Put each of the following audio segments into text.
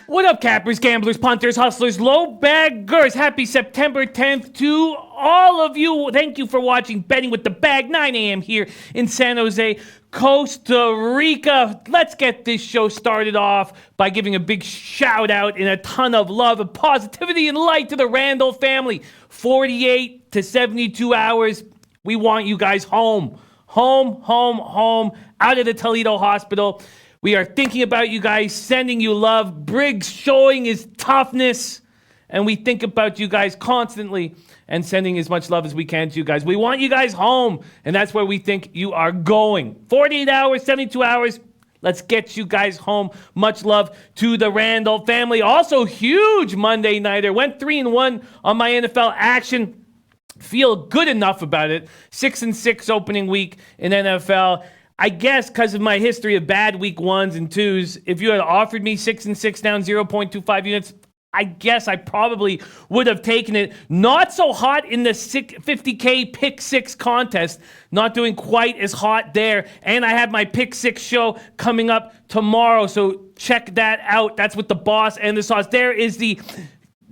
What up, cappers, gamblers, punters, hustlers, low baggers? Happy September 10th to all of you. Thank you for watching Betting with the Bag, 9 a.m. here in San Jose, Costa Rica. Let's get this show started off by giving a big shout out and a ton of love and positivity and light to the Randall family. 48 to 72 hours. We want you guys home. Home, out of the Toledo hospital. We are thinking about you guys, sending you love. Briggs showing his toughness. And we think about you guys constantly and sending as much love as we can to you guys. We want you guys home. And that's where we think you are going. 48 hours, 72 hours. Let's get you guys home. Much love to the Randall family. Also, huge Monday nighter. Went 3-1 on my NFL action. Feel good enough about it. 6-6 opening week in NFL. I guess because of my history of bad week 1s and 2s, if you had offered me 6-6 down 0.25 units, I guess I probably would have taken it. Not so hot in the 50K pick 6 contest. Not doing quite as hot there. And I have my pick 6 show coming up tomorrow. So check that out. That's with the boss and the sauce.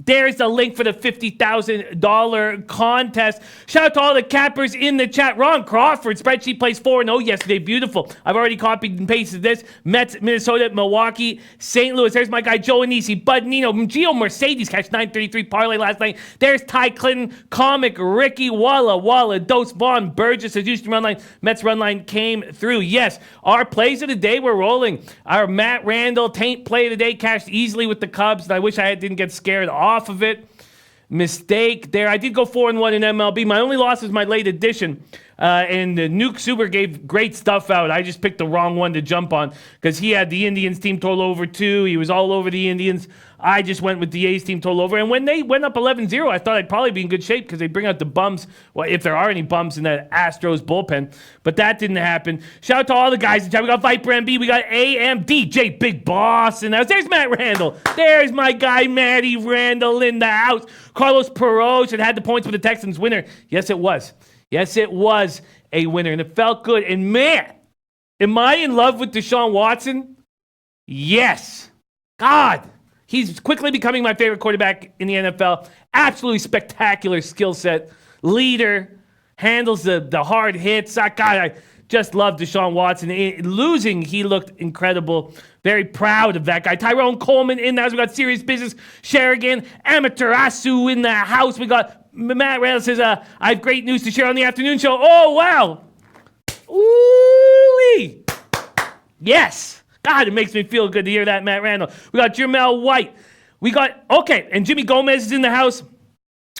There's the link for the $50,000 contest. Shout out to all the cappers in the chat. Ron Crawford, spreadsheet plays 4-0 yesterday. Beautiful. I've already copied and pasted this. Mets, Minnesota, Milwaukee, St. Louis. There's my guy Joe Anisi, Bud Nino, Gio Mercedes catch 933 parlay last night. There's Ty Clinton, Comic, Ricky, Walla, Dose Vaughn, Burgess, the Houston run line. Mets run line came through. Yes, our plays of the day were rolling. Our Matt Randall taint play of the day cashed easily with the Cubs, and I wish I didn't get scared off of it. Mistake there. I did go 4-1 in MLB. My only loss was my late addition. And Nuke Super gave great stuff out. I just picked the wrong one to jump on because he had the Indians team total over 2. He was all over the Indians. I just went with the A's team total over. And when they went up 11-0, I thought I'd probably be in good shape because they bring out the bums. Well, if there are any bums in that Astros bullpen. But that didn't happen. Shout out to all the guys in the chat. We got Viper MB. We got AM, DJ, Big Boss. And there's Matt Randall. There's my guy, Matty Randall in the house. Carlos Peroche had the points for the Texans winner. Yes, it was. Yes, it was a winner, and it felt good. And man, am I in love with Deshaun Watson? Yes. God, he's quickly becoming my favorite quarterback in the NFL. Absolutely spectacular skill set. Leader, handles the hard hits. I just love Deshaun Watson. Losing, he looked incredible. Very proud of that guy. Tyrone Coleman in the house. We got Serious Business. Sherigan, Amateur Asu in the house. We got Matt Randall says, I have great news to share on the afternoon show. Oh, wow. Ooh-wee. Yes. God, it makes me feel good to hear that, Matt Randall. We got Jermel White. And Jimmy Gomez is in the house.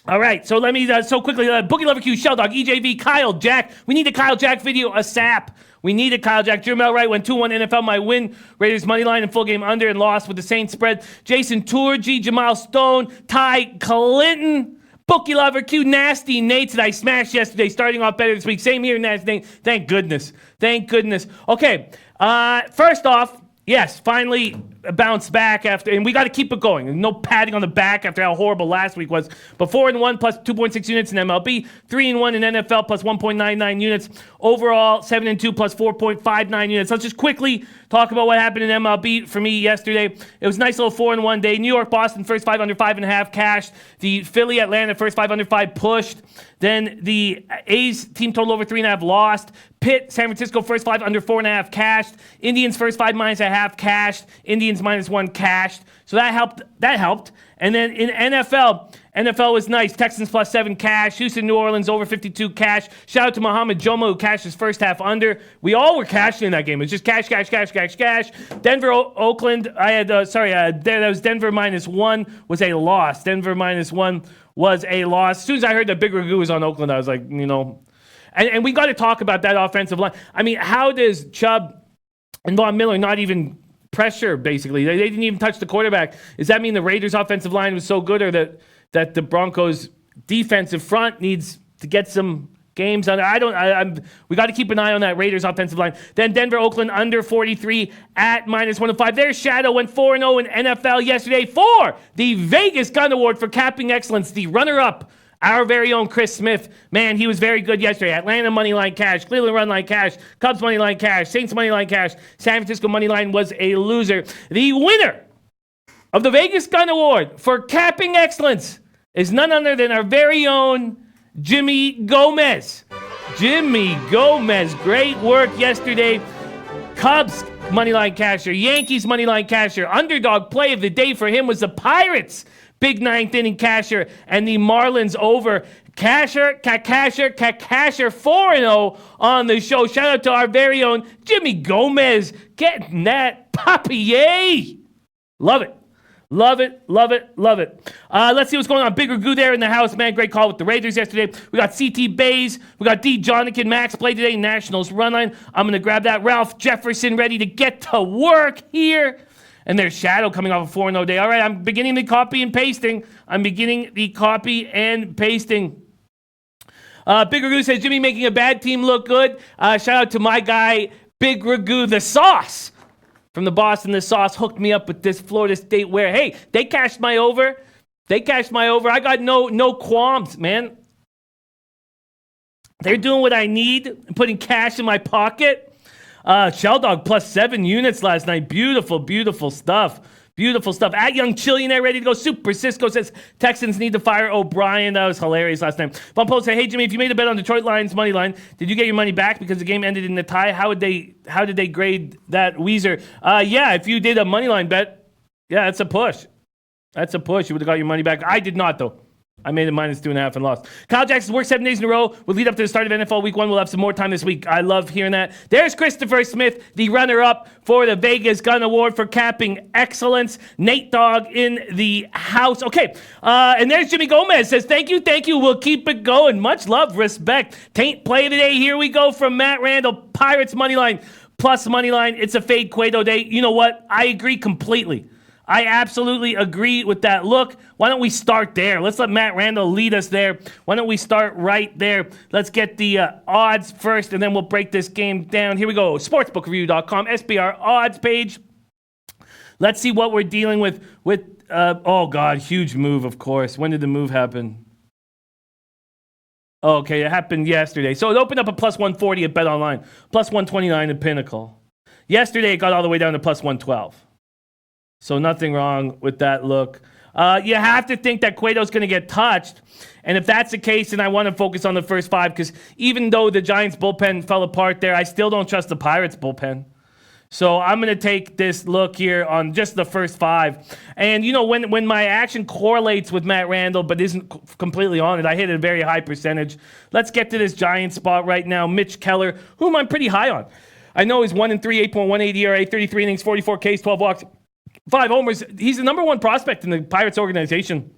All right, so let me, so quickly, Boogie Lover Q, Shell Dog, EJV, Kyle Jack. We need a Kyle Jack video ASAP. We need a Kyle Jack. Jermel Wright went 2-1 NFL. My win. Raiders money line and full game under and lost with the Saints spread. Jason Turgi, Jamal Stone, Ty Clinton, Bookie Lover Q, Nasty Nate that I smashed yesterday, starting off better this week. Same here, Nasty Nate. Thank goodness. Okay, first off, yes, finally bounced back after, and we got to keep it going. No patting on the back after how horrible last week was. But 4-1 plus 2.6 units in MLB, 3-1 in NFL plus 1.99 units. Overall, 7-2 plus 4.59 units. Let's just quickly talk about what happened in MLB for me yesterday. It was a nice little 4-1 day. New York, Boston, first 5 under 5.5 cashed. The Philly, Atlanta, first 5 under 5 pushed. Then the A's team total over 3.5 lost. Pitt, San Francisco, first 5 under 4.5 cashed. Indians, first 5 minus a half cashed. Indians minus 1 cashed. So that helped. And then in NFL was nice. Texans plus 7 cash. Houston, New Orleans over 52 cash. Shout out to Muhammad Joma who cashed his first half under. We all were cashing in that game. It was just cash. Denver, Oakland. That was Denver minus 1 was a loss. Denver minus 1 was a loss. As soon as I heard that Big Ragu was on Oakland, I was like, And we got to talk about that offensive line. I mean, how does Chubb and Von Miller not even pressure, basically? They didn't even touch the quarterback. Does that mean the Raiders' offensive line was so good, or that the Broncos' defensive front needs to get some games on? We got to keep an eye on that Raiders' offensive line. Then Denver, Oakland, under 43 at minus 105. Their Shadow went 4-0 in NFL yesterday for the Vegas Gun Award for capping excellence. The runner-up Our very own Chris Smith, man, he was very good yesterday. Atlanta money line cash, Cleveland run line cash, Cubs money line cash, Saints money line cash, San Francisco money line was a loser. The winner of the Vegas Gun Award for capping excellence is none other than our very own Jimmy Gomez. Jimmy Gomez, great work yesterday. Cubs moneyline casher, Yankees moneyline casher. Underdog play of the day for him was the Pirates big ninth inning casher and the Marlins over. Casher 4-0 on the show. Shout out to our very own Jimmy Gomez getting that Papi, yay! Love it. Love it, love it, love it. Let's see what's going on. Big Ragu there in the house, man. Great call with the Raiders yesterday. We got CT Bays. We got D. Jonikin Max play today. Nationals run line. I'm going to grab that. Ralph Jefferson ready to get to work here. And there's Shadow coming off a 4-0 day. All right, I'm beginning the copy and pasting. Big Ragu says, Jimmy making a bad team look good. Shout out to my guy, Big Ragu, the sauce. From the Boston, the sauce hooked me up with this Florida State where, hey, they cashed my over. I got no qualms, man. They're doing what I need, putting cash in my pocket. Shell Dog plus 7 units last night. Beautiful stuff. Beautiful stuff. At Young Chillionaire, ready to go. Super Cisco says Texans need to fire O'Brien. That was hilarious last night. Bumpo said, hey, Jimmy, if you made a bet on Detroit Lions money line, did you get your money back because the game ended in a tie? How did they grade that Weezer? Yeah, if you did a money line bet, yeah, that's a push. You would have got your money back. I did not, though. I made a -2.5 and lost. Kyle Jackson worked 7 days in a row. We'll lead up to the start of NFL Week 1. We'll have some more time this week. I love hearing that. There's Christopher Smith, the runner-up for the Vegas Gun Award for capping excellence. Nate Dogg in the house. Okay, and there's Jimmy Gomez. Says, thank you. We'll keep it going. Much love, respect. Taint play of the day. Here we go from Matt Randall. Pirates money line plus money line. It's a fade Cueto day. You know what? I agree completely. I absolutely agree with that look. Why don't we start there? Let's let Matt Randall lead us there. Why don't we start right there? Let's get the odds first, and then we'll break this game down. Here we go. Sportsbookreview.com, SBR odds page. Let's see what we're dealing with. Oh, God, huge move, of course. When did the move happen? Oh, okay, it happened yesterday. So it opened up at plus 140 at BetOnline, plus 129 at Pinnacle. Yesterday, it got all the way down to plus 112. So nothing wrong with that look. You have to think that Cueto's going to get touched. And if that's the case, then I want to focus on the first 5 because even though the Giants bullpen fell apart there, I still don't trust the Pirates bullpen. So I'm going to take this look here on just the first 5. And, you know, when my action correlates with Matt Randall but isn't completely on it, I hit a very high percentage. Let's get to this Giants spot right now. Mitch Keller, whom I'm pretty high on. I know he's 1-3, 8.18 ERA, 33 innings, 44 Ks, 12 walks. 5 homers. He's the number 1 prospect in the Pirates organization.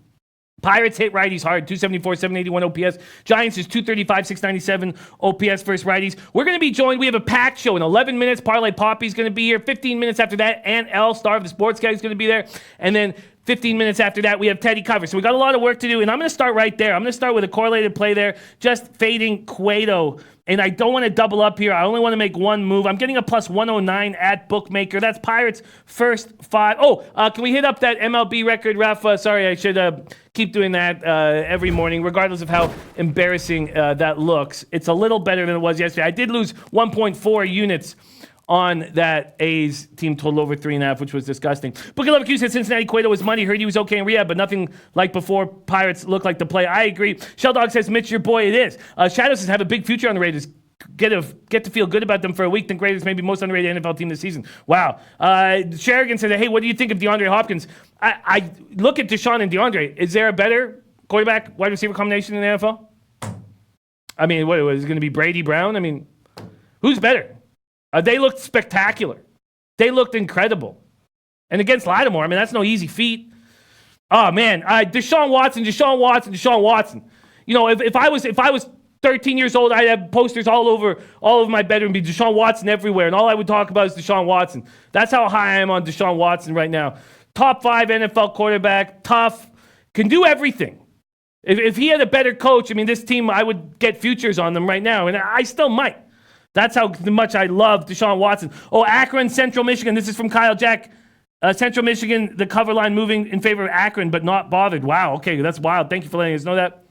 Pirates hit righties hard, 274, 781 OPS. Giants is 235, 697 OPS versus righties. We're going to be joined. We have a packed show in 11 minutes. Parlay Poppy is going to be here. 15 minutes after that, Aunt L, star of the sports guy, is going to be there. And then 15 minutes after that, we have Teddy Cover. So we got a lot of work to do, and I'm going to start right there. I'm going to start with a correlated play there, just fading Cueto. And I don't want to double up here. I only want to make one move. I'm getting a plus 109 at Bookmaker. That's Pirates' first 5. Oh, can we hit up that MLB record, Rafa? Sorry, I should keep doing that every morning, regardless of how embarrassing that looks. It's a little better than it was yesterday. I did lose 1.4 units on that A's team total over 3.5, which was disgusting. Bookie Love Q said Cincinnati Cueto was money. Heard he was okay in rehab, but nothing like before. Pirates look like the play. I agree. Shell Dog says, Mitch, your boy, it is. Shadow says, have a big future on the Raiders. Get to feel good about them for a week. Think Raiders may be most underrated NFL team this season. Wow. Sherrigan said, hey, what do you think of DeAndre Hopkins? I look at Deshaun and DeAndre. Is there a better quarterback, wide receiver combination in the NFL? I mean, what is it going to be Brady Brown? I mean, who's better? They looked spectacular. They looked incredible. And against Lattimore, I mean, that's no easy feat. Oh, man. Deshaun Watson. You know, if I was 13 years old, I'd have posters all over my bedroom, be Deshaun Watson everywhere, and all I would talk about is Deshaun Watson. That's how high I am on Deshaun Watson right now. Top 5 NFL quarterback, tough, can do everything. If he had a better coach, I mean, this team, I would get futures on them right now, and I still might. That's how much I love Deshaun Watson. Oh, Akron, Central Michigan. This is from Kyle Jack. Central Michigan, the cover line moving in favor of Akron, but not bothered. Wow, okay, that's wild. Thank you for letting us know that.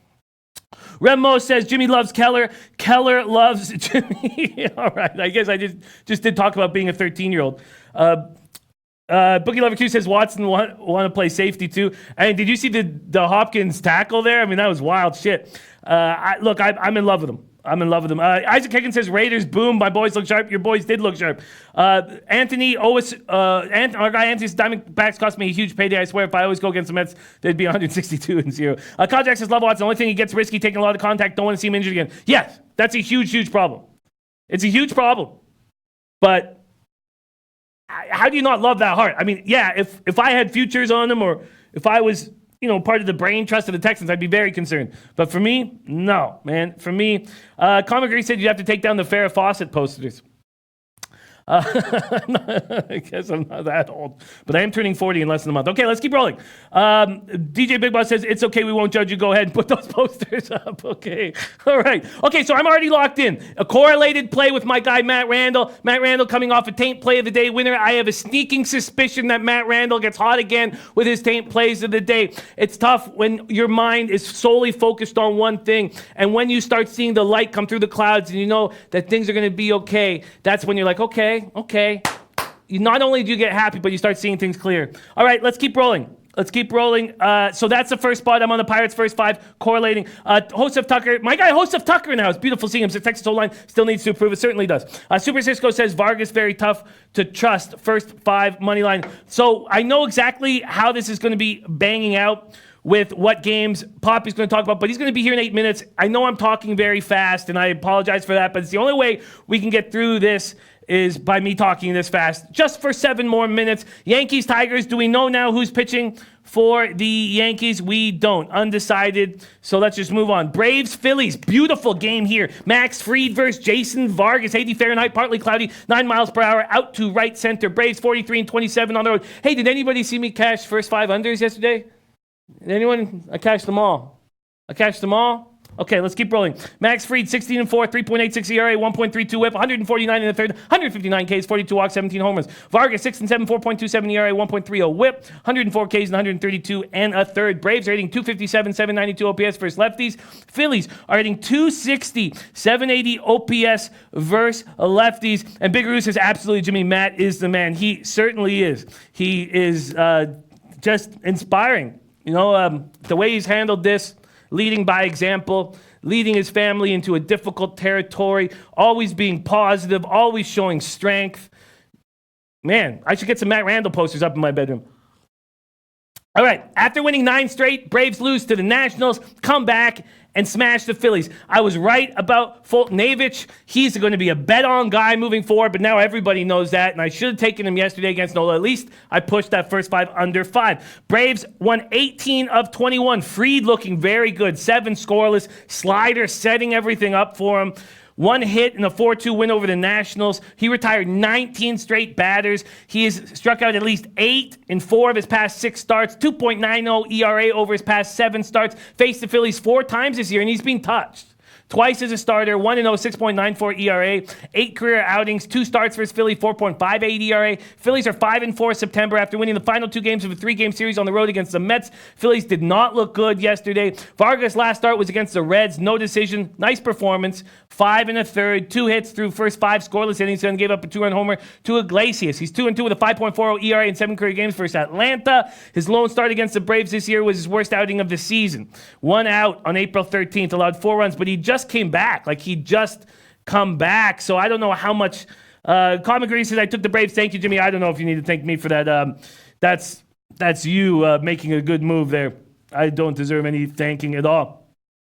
Remo says Jimmy loves Keller. Keller loves Jimmy. All right. I guess I just did talk about being a 13-year-old. Bookie Lover Q says Watson want to play safety too. And did you see the Hopkins tackle there? I mean, that was wild shit. I'm in love with him. Isaac Higgins says Raiders, boom. My boys look sharp. Your boys did look sharp. Anthony Owis, our guy Anthony's Diamondbacks cost me a huge payday. I swear if I always go against the Mets, they'd be 162-0. Kyle Jack says love Watson. The only thing he gets risky, taking a lot of contact. Don't want to see him injured again. Yes, that's a huge problem. It's a huge problem. But how do you not love that heart? I mean, yeah, if I had futures on him or if I was part of the brain trust of the Texans, I'd be very concerned. But for me, no, man. For me, Conor McGree said you have to take down the Farrah Fawcett posters. I guess I'm not that old, but I am turning 40 in less than a month. Okay, let's keep rolling. DJ Big Boss says, it's okay, we won't judge you. Go ahead and put those posters up. Okay, all right. Okay, so I'm already locked in. A correlated play with my guy, Matt Randall. Matt Randall coming off a taint play of the day winner. I have a sneaking suspicion that Matt Randall gets hot again with his taint plays of the day. It's tough when your mind is solely focused on one thing, and when you start seeing the light come through the clouds and you know that things are going to be okay, that's when you're like, okay. Not only do you get happy, but you start seeing things clear. All right, let's keep rolling. So that's the first spot. I'm on the Pirates' first five, correlating. Joseph Tucker, my guy Joseph Tucker in the house. Beautiful seeing him. The Texas O-line still needs to improve. It certainly does. Super Cisco says Vargas very tough to trust. First five money line. So I know exactly how this is going to be banging out with what games Poppy's going to talk about, but he's going to be here in 8 minutes. I know I'm talking very fast, and I apologize for that, but it's the only way we can get through this is by me talking this fast. Just for 7 more minutes. Yankees, Tigers, do we know now who's pitching for the Yankees? We don't. Undecided. So let's just move on. Braves, Phillies. Beautiful game here. Max Fried versus Jason Vargas. 80 Fahrenheit, partly cloudy, 9 miles per hour, out to right center. Braves 43-27 on the road. Hey, did anybody see me cash first 5 unders yesterday? Did anyone? I cashed them all. Okay, let's keep rolling. Max Fried, 16-4, 3.86 ERA, 1.32 whip, 149 in the third, 159 Ks, 42 walks, 17 homers. Vargas, 6-7, 4.27 ERA, 1.30 whip, 104 Ks, and 132 and a third. Braves are hitting 257, 792 OPS versus lefties. Phillies are hitting 260, 780 OPS versus lefties. And Big Roo says, absolutely, Jimmy, Matt is the man. He certainly is. He is just inspiring. The way he's handled this, leading by example, leading his family into a difficult territory, always being positive, always showing strength. Man, I should get some Matt Randall posters up in my bedroom. All right, after winning 9 straight, Braves lose to the Nationals, come back and smash the Phillies. I was right about Fultonavich. He's going to be a bet-on guy moving forward, but now everybody knows that, and I should have taken him yesterday against Nola. At least I pushed that first 5 under 5. Braves won 18 of 21. Fried looking very good. 7 scoreless. Slider setting everything up for him. 1 hit in a 4-2 win over the Nationals. He retired 19 straight batters. He has struck out at least 8 in 4 of his past 6 starts. 2.90 ERA over his past 7 starts. Faced the Phillies 4 times this year, and he's been touched. Twice as a starter, 1-0, 6.94 ERA, 8 career outings, 2 starts versus Philly, 4.58 ERA. Phillies are 5-4 September after winning the final 2 games of a 3-game series on the road against the Mets. Phillies did not look good yesterday. Vargas' last start was against the Reds, no decision, nice performance, 5 1/3, 2 hits through first 5 scoreless innings, and gave up a 2-run homer to Iglesias. He's 2-2 with a 5.40 ERA in 7 career games versus Atlanta. His lone start against the Braves this year was his worst outing of the season. 1 out on April 13th, allowed 4 runs, but he just came back. Come back. So I don't know how much. Conor McGree says, I took the Braves. Thank you, Jimmy. I don't know if you need to thank me for that. That's you making a good move there. I don't deserve any thanking at all.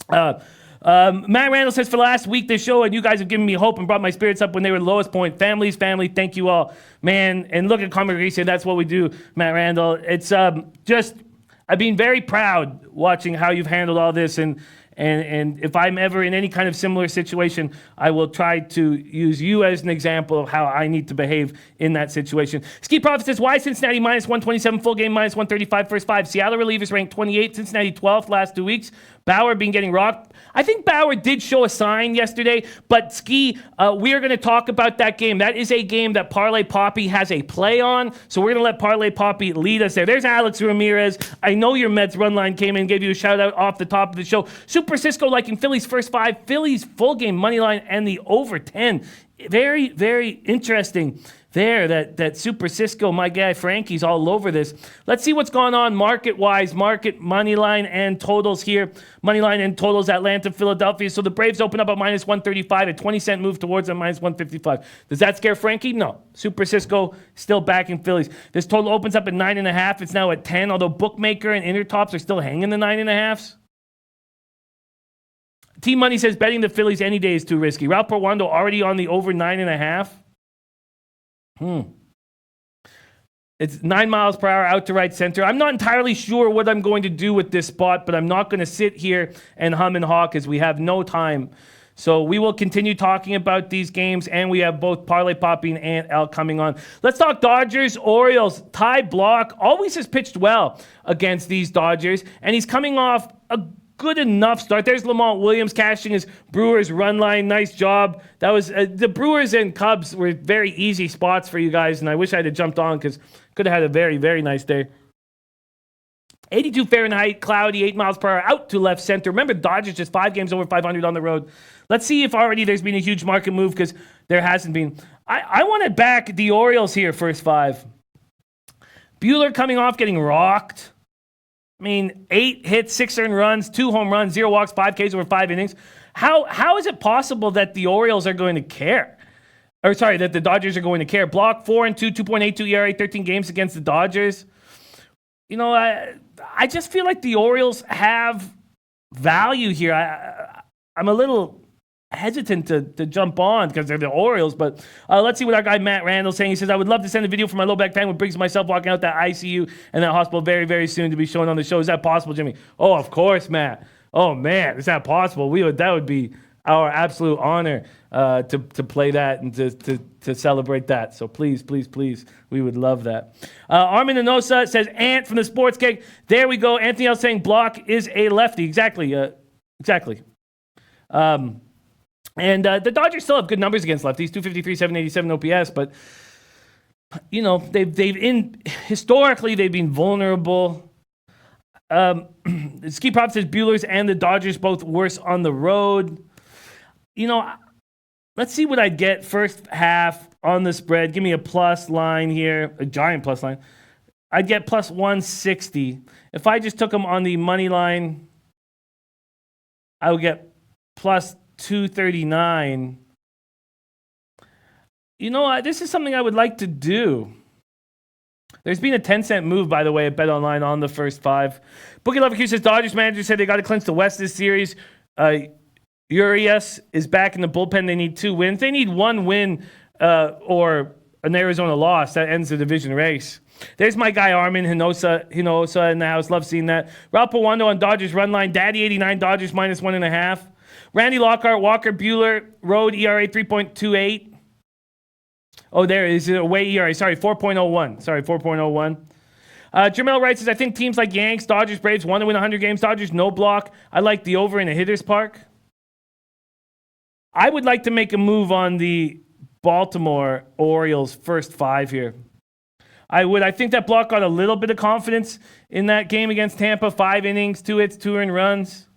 Matt Randall says, for the last week, this show, and you guys have given me hope and brought my spirits up when they were lowest point. Families, family, thank you all. Man, and look at Conor McGree said, that's what we do, Matt Randall. It's I've been very proud watching how you've handled all this, and if I'm ever in any kind of similar situation, I will try to use you as an example of how I need to behave in that situation. Ski Prophet says, why Cincinnati minus 127, full game minus 135, first 5? Seattle relievers ranked 28, Cincinnati 12th last 2 weeks. Bauer been getting rocked. I think Bauer did show a sign yesterday, but Ski, we are going to talk about that game. That is a game that Parlay Poppy has a play on, so we're going to let Parlay Poppy lead us there. There's Alex Ramirez. I know your Mets run line came in and gave you a shout out off the top of the show. Super Super Cisco liking Phillies first 5, Phillies full game money line, and the over 10. Very, very interesting there that Super Cisco, my guy Frankie's all over this. Let's see what's going on market-wise, market money line and totals here. Money line and totals, Atlanta, Philadelphia. So the Braves open up at minus 135, a 20-cent move towards a minus 155. Does that scare Frankie? No. Super Cisco still backing Phillies. This total opens up at 9.5. It's now at 10, although Bookmaker and Intertops are still hanging the 9.5s. Team Money says betting the Phillies any day is too risky. Ralph Porwando already on the over 9.5. It's 9 miles per hour out to right center. I'm not entirely sure what I'm going to do with this spot, but I'm not going to sit here and hum and hawk as we have no time. So we will continue talking about these games, and we have both Parlay Poppy and Ant L coming on. Let's talk Dodgers, Orioles. Ty Blach always has pitched well against these Dodgers, and he's coming off a good enough start. There's Lamont Williams cashing his Brewers run line. Nice job. That was the Brewers and Cubs were very easy spots for you guys, and I wish I had jumped on because could have had a very, very nice day. 82 Fahrenheit, cloudy, 8 miles per hour, out to left center. Remember, Dodgers just 5 games over 500 on the road. Let's see if already there's been a huge market move because there hasn't been. I want to back the Orioles here, first 5. Buehler coming off getting rocked. I mean, 8 hits, 6 earned runs, 2 home runs, 0 walks, 5 Ks over 5 innings. How is it possible that the Orioles are going to care? Or sorry, that the Dodgers are going to care. Block 4-2, 2.82 ERA, 13 games against the Dodgers. You know, I just feel like the Orioles have value here. I'm a little hesitant to jump on because they're the Orioles, but let's see what our guy Matt Randall's saying. He says, I would love to send a video from my low back pain, which brings myself walking out that ICU and that hospital very, very soon to be shown on the show. Is that possible, Jimmy? Oh, of course, Matt. Oh, man, is that possible? That would be our absolute honor to play that and to celebrate that. So please, please, please, we would love that. Armin Enosa says, Ant from the Sports Cake. There we go. Anthony L saying Block is a lefty. Exactly. And the Dodgers still have good numbers against lefties, 253, 787 OPS, but you know, historically they've been vulnerable. Ski Prop says Buehler's and the Dodgers both worse on the road. You know, let's see what I get first half on the spread. Give me a plus line here, a giant plus line. I'd get plus 160. If I just took them on the money line, I would get plus 239. You know, this is something I would like to do. There's been a 10-cent move, by the way, at BetOnline on the first 5. Bookie Lover Q says Dodgers manager said they got to clinch the West this series. Urias is back in the bullpen. They need 2 wins. They need 1 win or an Arizona loss. That ends the division race. There's my guy Armin Hinosa in the house. Love seeing that. Ralph Pawando on Dodgers run line. Daddy 89, Dodgers minus 1.5. Randy Lockhart, Walker Buehler, road ERA 3.28. Oh, there is a away ERA. Sorry, 4.01. 4.01. Jamel Wright says, I think teams like Yanks, Dodgers, Braves want to win 100 games. Dodgers, no block. I like the over in a hitter's park. I would like to make a move on the Baltimore Orioles first 5 here. I would. I think that block got a little bit of confidence in that game against Tampa. 5 innings, 2 hits, 2 earned runs.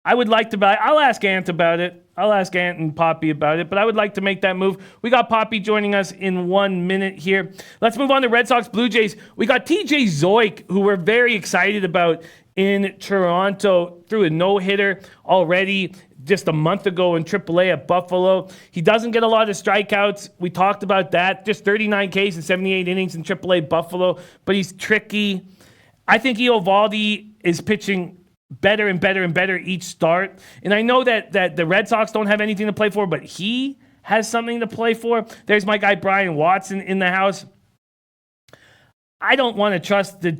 I would like to buy. I'll ask Ant about it. I'll ask Ant and Poppy about it, but I would like to make that move. We got Poppy joining us in 1 minute here. Let's move on to Red Sox Blue Jays. We got TJ Zoik, who we're very excited about in Toronto, threw a no-hitter already just a month ago in AAA at Buffalo. He doesn't get a lot of strikeouts. We talked about that. Just 39 Ks and 78 innings in AAA Buffalo, but he's tricky. I think Eovaldi is pitching better and better and better each start. And I know that the Red Sox don't have anything to play for, but he has something to play for. There's my guy Brian Watson in the house. I don't want to trust the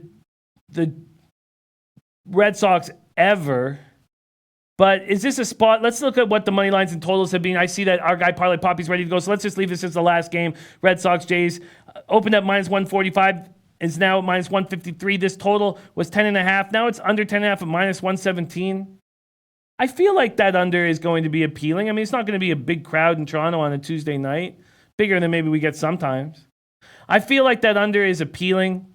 Red Sox ever. But is this a spot? Let's look at what the money lines and totals have been. I see that our guy Parlay Poppy's ready to go. So let's just leave this as the last game. Red Sox Jays opened up minus 145. Is now minus 153. This total was 10.5. Now it's under 10.5 at minus 117. I feel like that under is going to be appealing. I mean, it's not going to be a big crowd in Toronto on a Tuesday night. Bigger than maybe we get sometimes. I feel like that under is appealing.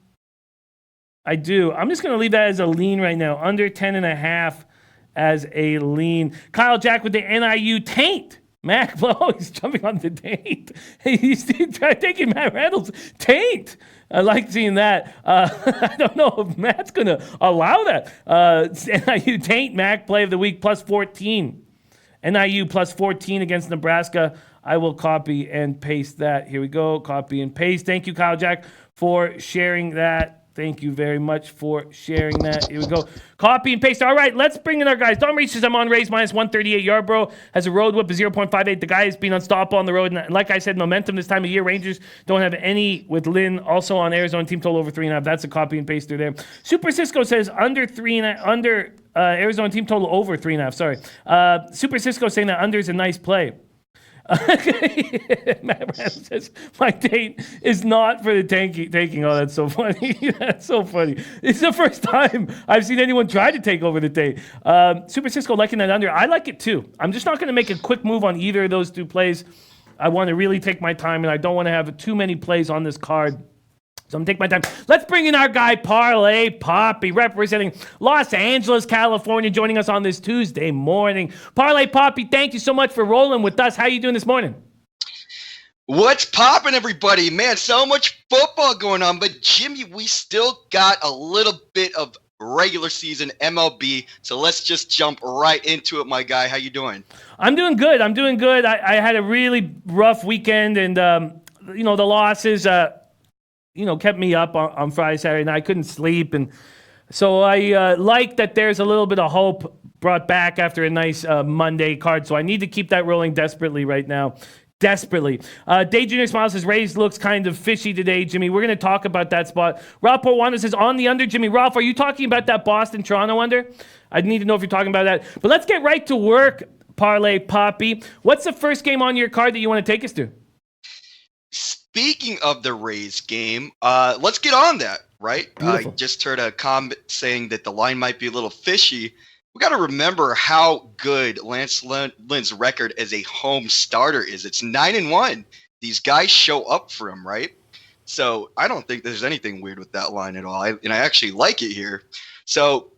I do. I'm just going to leave that as a lean right now. Under 10.5 as a lean. Kyle Jack with the NIU taint. Mac, oh, he's jumping on the taint. He's taking Matt Randall's taint. I like seeing that. I don't know if Matt's going to allow that. NIU taint, Mac, play of the week, plus 14. NIU plus 14 against Nebraska. I will copy and paste that. Here we go. Copy and paste. Thank you, Kyle Jack, for sharing that. Thank you very much for sharing that. Here we go. Copy and paste. All right, let's bring in our guys. Don Reese says I'm on Rays minus 138. Yarbrough has a road whip of 0.58. The guy has been unstoppable on the road. And like I said, momentum this time of year. Rangers don't have any with Lynn. Also on Arizona team total over 3.5. That's a copy and paster there. Super Cisco says under Arizona team total over 3.5. Sorry. Super Cisco saying that under is a nice play. Matt Brown says my date is not for the taking. Oh, that's so funny. That's so funny. It's the first time I've seen anyone try to take over the date. Super Cisco liking that under. I like it too. I'm just not going to make a quick move on either of those two plays. I want to really take my time, and I don't want to have too many plays on this card. So I'm going to take my time. Let's bring in our guy, Parlay Papi, representing Los Angeles, California, joining us on this Tuesday morning. Parlay Papi, thank you so much for rolling with us. How are you doing this morning? What's poppin', everybody? Man, so much football going on. But, Jimmy, we still got a little bit of regular season MLB. So let's just jump right into it, my guy. How you doing? I'm doing good. I had a really rough weekend, and, the losses kept me up on Friday, Saturday night. I couldn't sleep. And so I like that there's a little bit of hope brought back after a nice Monday card. So I need to keep that rolling desperately right now. Desperately. Day Junior Smiles says, Rays looks kind of fishy today, Jimmy. We're going to talk about that spot. Ralph Portwanda says, on the under, Jimmy. Ralph, are you talking about that Boston-Toronto under? I need to know if you're talking about that. But let's get right to work, Parlay Poppy. What's the first game on your card that you want to take us to? Speaking of the Rays game, let's get on that, right? I Beautiful. just heard a comment saying that the line might be a little fishy. We got to remember how good Lance Lynn's record as a home starter is. It's 9-1. These guys show up for him, right? So I don't think there's anything weird with that line at all. I actually like it here. So,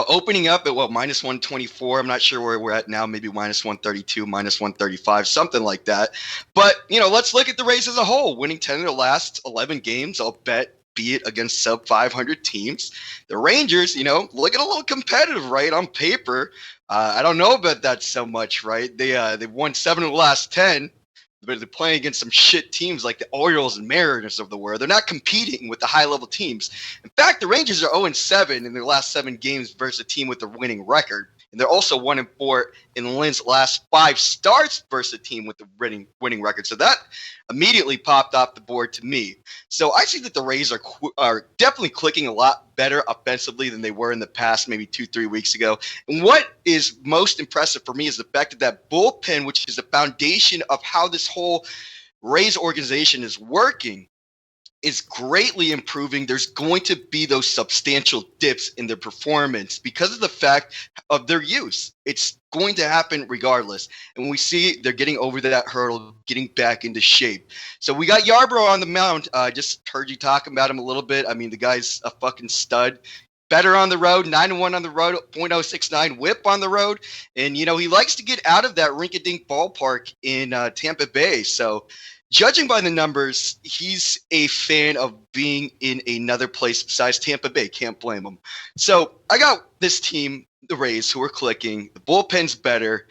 opening up at minus 124. I'm not sure where we're at now. Maybe minus 132, minus 135, something like that. But, let's look at the Rays as a whole. Winning 10 of their last 11 games, I'll bet, be it against sub 500 teams. The Rangers, looking a little competitive, right, on paper. I don't know about that so much, right? They've won 7 of the last 10. But they're playing against some shit teams like the Orioles and Mariners of the world. They're not competing with the high-level teams. In fact, the Rangers are 0-7 in their last 7 games versus a team with a winning record. And they're also 1-4 in Lynn's last 5 starts versus a team with a winning record. So that immediately popped off the board to me. So I see that the Rays are definitely clicking a lot better offensively than they were in the past, maybe 2-3 weeks ago. And what is most impressive for me is the fact that bullpen, which is the foundation of how this whole Rays organization is working, is greatly improving. There's going to be those substantial dips in their performance because of the fact of their use. It's going to happen regardless. And we see they're getting over that hurdle, getting back into shape. So we got Yarbrough on the mound. Just heard you talking about him a little bit. I mean, the guy's a fucking stud. Better on the road, 9-1 on the road, .069 whip on the road. And, he likes to get out of that rink-a-dink ballpark in Tampa Bay. So judging by the numbers, he's a fan of being in another place besides Tampa Bay. Can't blame him. So I got this team, the Rays, who are clicking. The bullpen's better.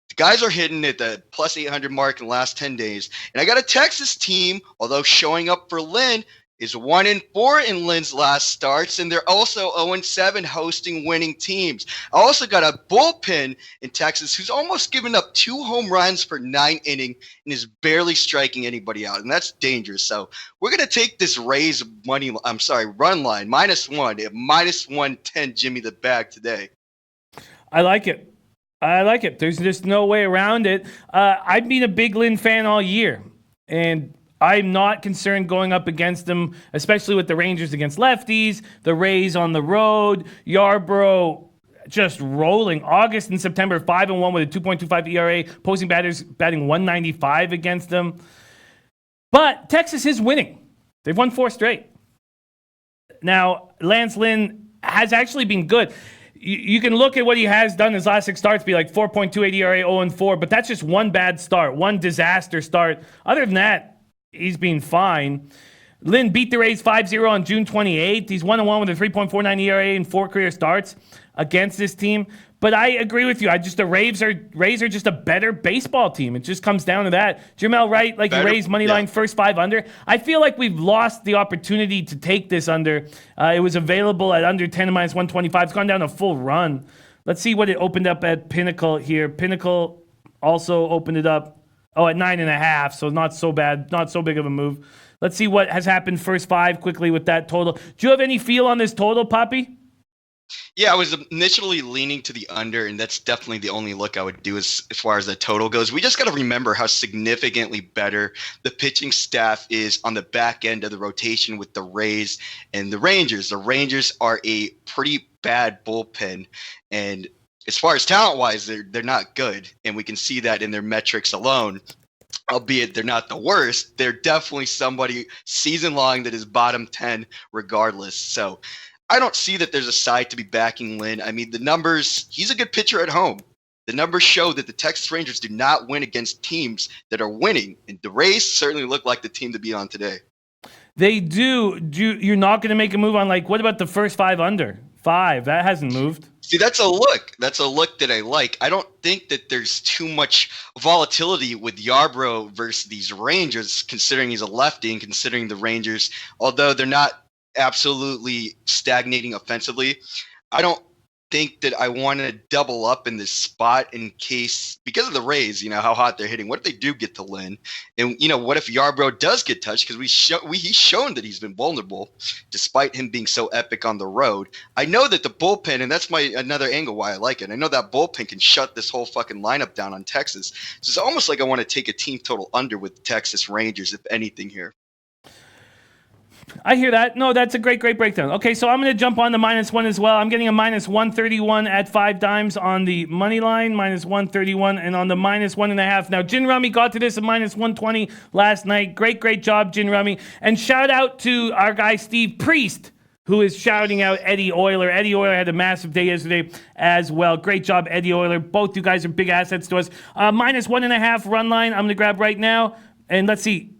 The guys are hitting at the plus 800 mark in the last 10 days. And I got a Texas team, although showing up for Lynn, is 1-4 in Lynn's last starts, and they're also 0-7 hosting winning teams. I also got a bullpen in Texas who's almost given up 2 home runs per 9 innings and is barely striking anybody out, and that's dangerous. So we're going to take this Rays run line, -1 at -110, Jimmy the Bag today. I like it. There's just no way around it. I've been a big Lynn fan all year, and I'm not concerned going up against them, especially with the Rangers against lefties, the Rays on the road, Yarbrough just rolling. August and September, 5-1 with a 2.25 ERA, opposing batters batting 195 against them. But Texas is winning. They've won 4 straight. Now, Lance Lynn has actually been good. you can look at what he has done his last 6 starts, be like 4.28 ERA, 0-4, but that's just one bad start, one disaster start. Other than that, he's been fine. Lynn beat the Rays 5-0 on June 28th. He's 1-1 with a 3.49 ERA in 4 career starts against this team. But I agree with you. The Rays are just a better baseball team. It just comes down to that. Jamel, right? Like the Rays money line, first 5 under. I feel like we've lost the opportunity to take this under. It was available at under 10 and minus 125. It's gone down a full run. Let's see what it opened up at Pinnacle here. Pinnacle also opened it up, at 9.5. So not so bad, not so big of a move. Let's see what has happened first 5 quickly with that total. Do you have any feel on this total, Poppy? Yeah, I was initially leaning to the under, and that's definitely the only look I would do as far as the total goes. We just got to remember how significantly better the pitching staff is on the back end of the rotation with the Rays and the Rangers. The Rangers are a pretty bad bullpen, and as far as talent-wise, they're not good, and we can see that in their metrics alone. Albeit they're not the worst, they're definitely somebody season-long that is bottom 10 regardless. So I don't see that there's a side to be backing Lynn. I mean, the numbers, he's a good pitcher at home. The numbers show that the Texas Rangers do not win against teams that are winning. And the Rays certainly look like the team to be on today. They do. You're not going to make a move on, what about the first 5 under? 5, that hasn't moved. See, that's a look. That's a look that I like. I don't think that there's too much volatility with Yarbrough versus these Rangers, considering he's a lefty and considering the Rangers, although they're not absolutely stagnating offensively, I don't think that I want to double up in this spot in case, because of the Rays, how hot they're hitting. What if they do get to Lynn? And, what if Yarbrough does get touched? Because he's shown that he's been vulnerable despite him being so epic on the road. I know that the bullpen, and that's another angle why I like it. I know that bullpen can shut this whole fucking lineup down on Texas. So it's almost like I want to take a team total under with the Texas Rangers, if anything here. I hear that. No, that's a great breakdown. Okay, so I'm going to jump on the -1 as well. I'm getting a -131 at 5 dimes on the money line, -131, and on the -1.5. Now, Gin Rummy got to this at -120 last night. Great job, Gin Rummy. And shout out to our guy, Steve Priest, who is shouting out Eddie Euler. Eddie Euler had a massive day yesterday as well. Great job, Eddie Euler. Both you guys are big assets to us. -1.5 run line I'm going to grab right now. And let's see.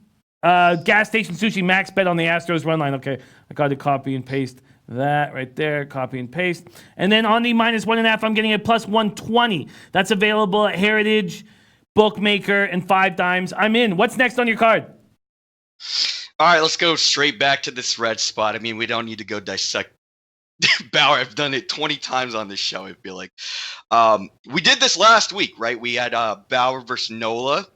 Gas station sushi max bet on the Astros run line. Okay, I got to copy and paste that right there. Copy and paste. And then on the -1.5, I'm getting a +120. That's available at Heritage, Bookmaker, and 5 dimes. I'm in. What's next on your card? All right, let's go straight back to this red spot. I mean, we don't need to go dissect Bauer. I've done it 20 times on this show, I feel like. We did this last week, right? We had Bauer versus Nola.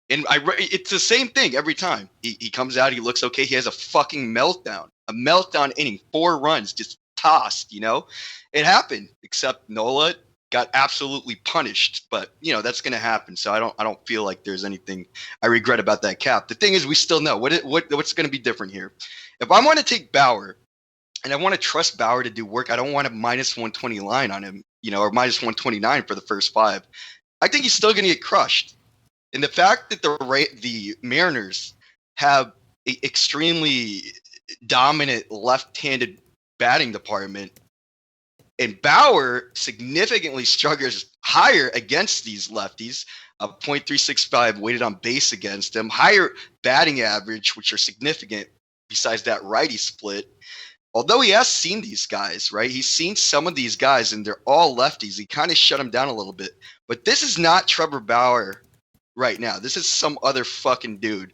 And it's the same thing every time. He comes out, he looks okay. He has a fucking meltdown. A meltdown inning, 4 runs, just tossed, It happened, except Nola got absolutely punished. But, that's going to happen. So I don't feel like there's anything I regret about that cap. The thing is, we still know what's going to be different here. If I want to take Bauer, and I want to trust Bauer to do work, I don't want a -120 line on him, or -129 for the first 5. I think he's still going to get crushed. And the fact that the Mariners have an extremely dominant left-handed batting department, and Bauer significantly struggles higher against these lefties, .365 weighted on base against them, higher batting average, which are significant besides that righty split. Although he has seen these guys, right? He's seen some of these guys, and they're all lefties. He kind of shut them down a little bit. But this is not Trevor Bauer right now. This is some other fucking dude.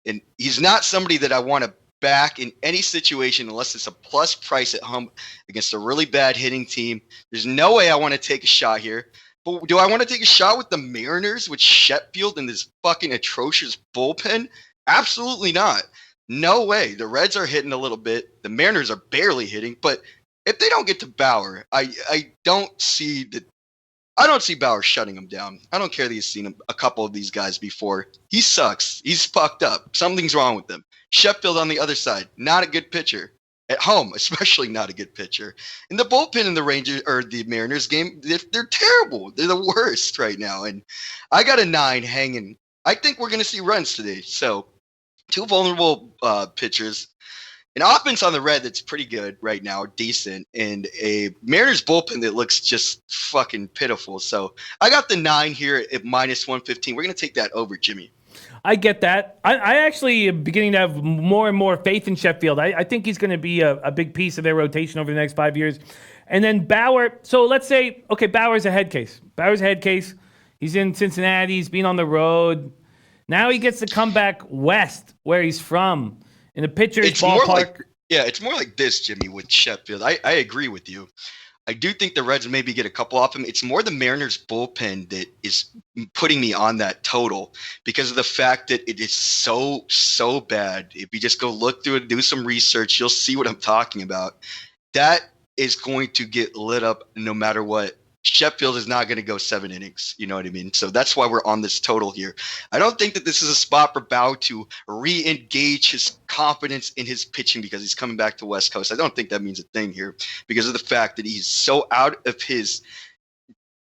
And he's not somebody that I want to back in any situation unless it's a plus price at home against a really bad hitting team. There's no way I want to take a shot here. But do I want to take a shot with the Mariners with Sheffield and this fucking atrocious bullpen? Absolutely not. No way. The Reds are hitting a little bit. The Mariners are barely hitting. But if they don't get to Bauer, I don't see Bauer shutting him down. I don't care that he's seen a couple of these guys before. He sucks. He's fucked up. Something's wrong with him. Sheffield on the other side, not a good pitcher. At home, especially not a good pitcher. And the bullpen in the Rangers or the Mariners game, they're terrible. They're the worst right now. And I got a 9 hanging. I think we're going to see runs today. So 2 vulnerable pitchers. an offense on the red that's pretty good right now, decent, and a Mariners bullpen that looks just fucking pitiful. So I got the 9 here at minus 115. We're going to take that over, Jimmy. I get that. I actually am beginning to have more and more faith in Sheffield. I think he's going to be a big piece of their rotation over the next 5 years. And then Bauer. So let's say, okay, Bauer's a head case. He's in Cincinnati. He's been on the road. Now he gets to come back west, where he's from, in the pitcher's ballpark. It's more like this, Jimmy, with Sheffield. I agree with you. I do think the Reds maybe get a couple off him. It's more the Mariners bullpen that is putting me on that total because of the fact that it is so bad. If you just go look through it, do some research, you'll see what I'm talking about. That is going to get lit up no matter what. Sheffield is not going to go 7 innings. You know what I mean? So that's why we're on this total here. I don't think that this is a spot for Bow to re-engage his confidence in his pitching because he's coming back to West Coast. I don't think that means a thing here because of the fact that he's so out of his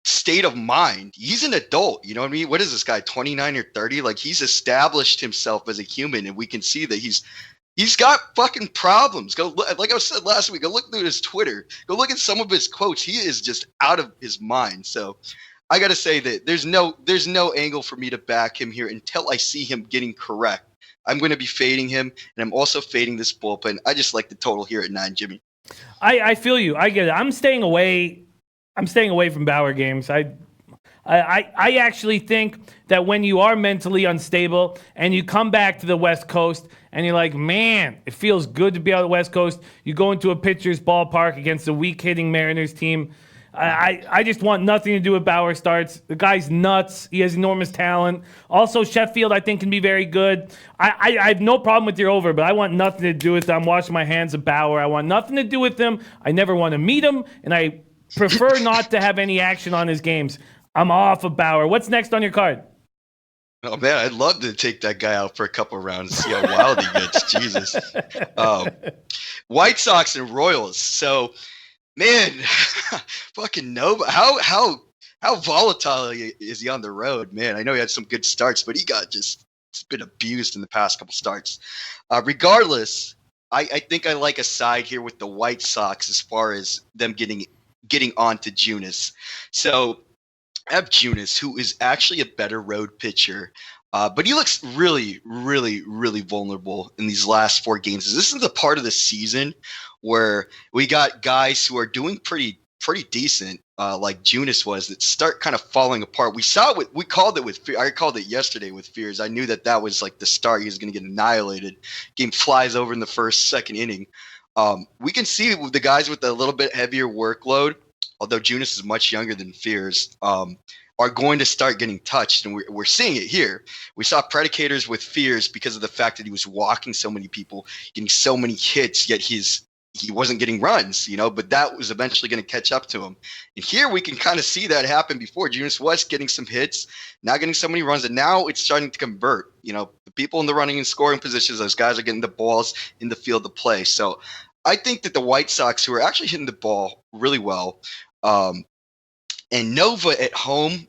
state of mind. He's an adult. You know what I mean? What is this guy, 29 or 30? Like, he's established himself as a human, and we can see that he's got fucking problems. Go look, like I said last week, go look through his Twitter. Go look at some of his quotes. He is just out of his mind. So I got to say that there's no angle for me to back him here until I see him getting correct. I'm going to be fading him, and I'm also fading this bullpen. I just like the total here at 9, Jimmy. I feel you. I get it. I'm staying away from Bauer games. I actually think that when you are mentally unstable and you come back to the West Coast and you're like, man, it feels good to be out of the West Coast. You go into a pitcher's ballpark against a weak-hitting Mariners team. I just want nothing to do with Bauer starts. The guy's nuts. He has enormous talent. Also, Sheffield, I think, can be very good. I have no problem with your over, but I want nothing to do with him. I'm washing my hands of Bauer. I want nothing to do with him. I never want to meet him, and I prefer not to have any action on his games. I'm off of Bauer. What's next on your card? Oh, man, I'd love to take that guy out for a couple of rounds and see how wild he gets. Jesus. White Sox and Royals. So, man, fucking Nova. How volatile is he on the road? Man, I know he had some good starts, but he got just been abused in the past couple starts. Regardless, I think I like a side here with the White Sox as far as them getting on to Junis. So I have Junis, who is actually a better road pitcher, but he looks really, really, really vulnerable in these last 4 games. This is the part of the season where we got guys who are doing pretty decent, like Junis was, that start kind of falling apart. We saw it. I called it yesterday with Fears. I knew that was like the start. He was going to get annihilated. Game flies over in the second inning. We can see with the guys with a little bit heavier workload, although Junis is much younger than Fears, are going to start getting touched. And we're seeing it here. We saw predicators with Fears because of the fact that he was walking so many people, getting so many hits, yet he wasn't getting runs, but that was eventually going to catch up to him. And here we can kind of see that happen before. Junis was getting some hits, not getting so many runs, and now it's starting to convert. The people in the running and scoring positions, those guys are getting the balls in the field to play. So I think that the White Sox, who are actually hitting the ball really well, and Nova at home,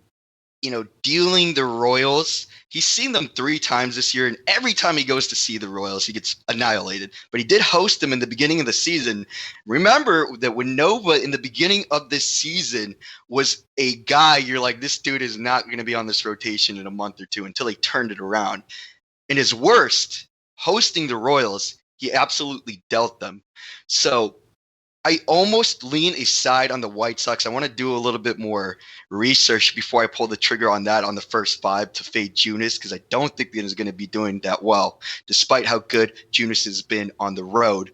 dealing the Royals, he's seen them 3 times this year, and every time he goes to see the Royals, he gets annihilated. But he did host them in the beginning of the season. Remember that when Nova in the beginning of this season was a guy, you're like, this dude is not going to be on this rotation in a month or two, until he turned it around. In his worst, hosting the Royals, he absolutely dealt them. So I almost lean a side on the White Sox. I want to do a little bit more research before I pull the trigger on that on the first 5 to fade Junis, because I don't think he's going to be doing that well, despite how good Junis has been on the road.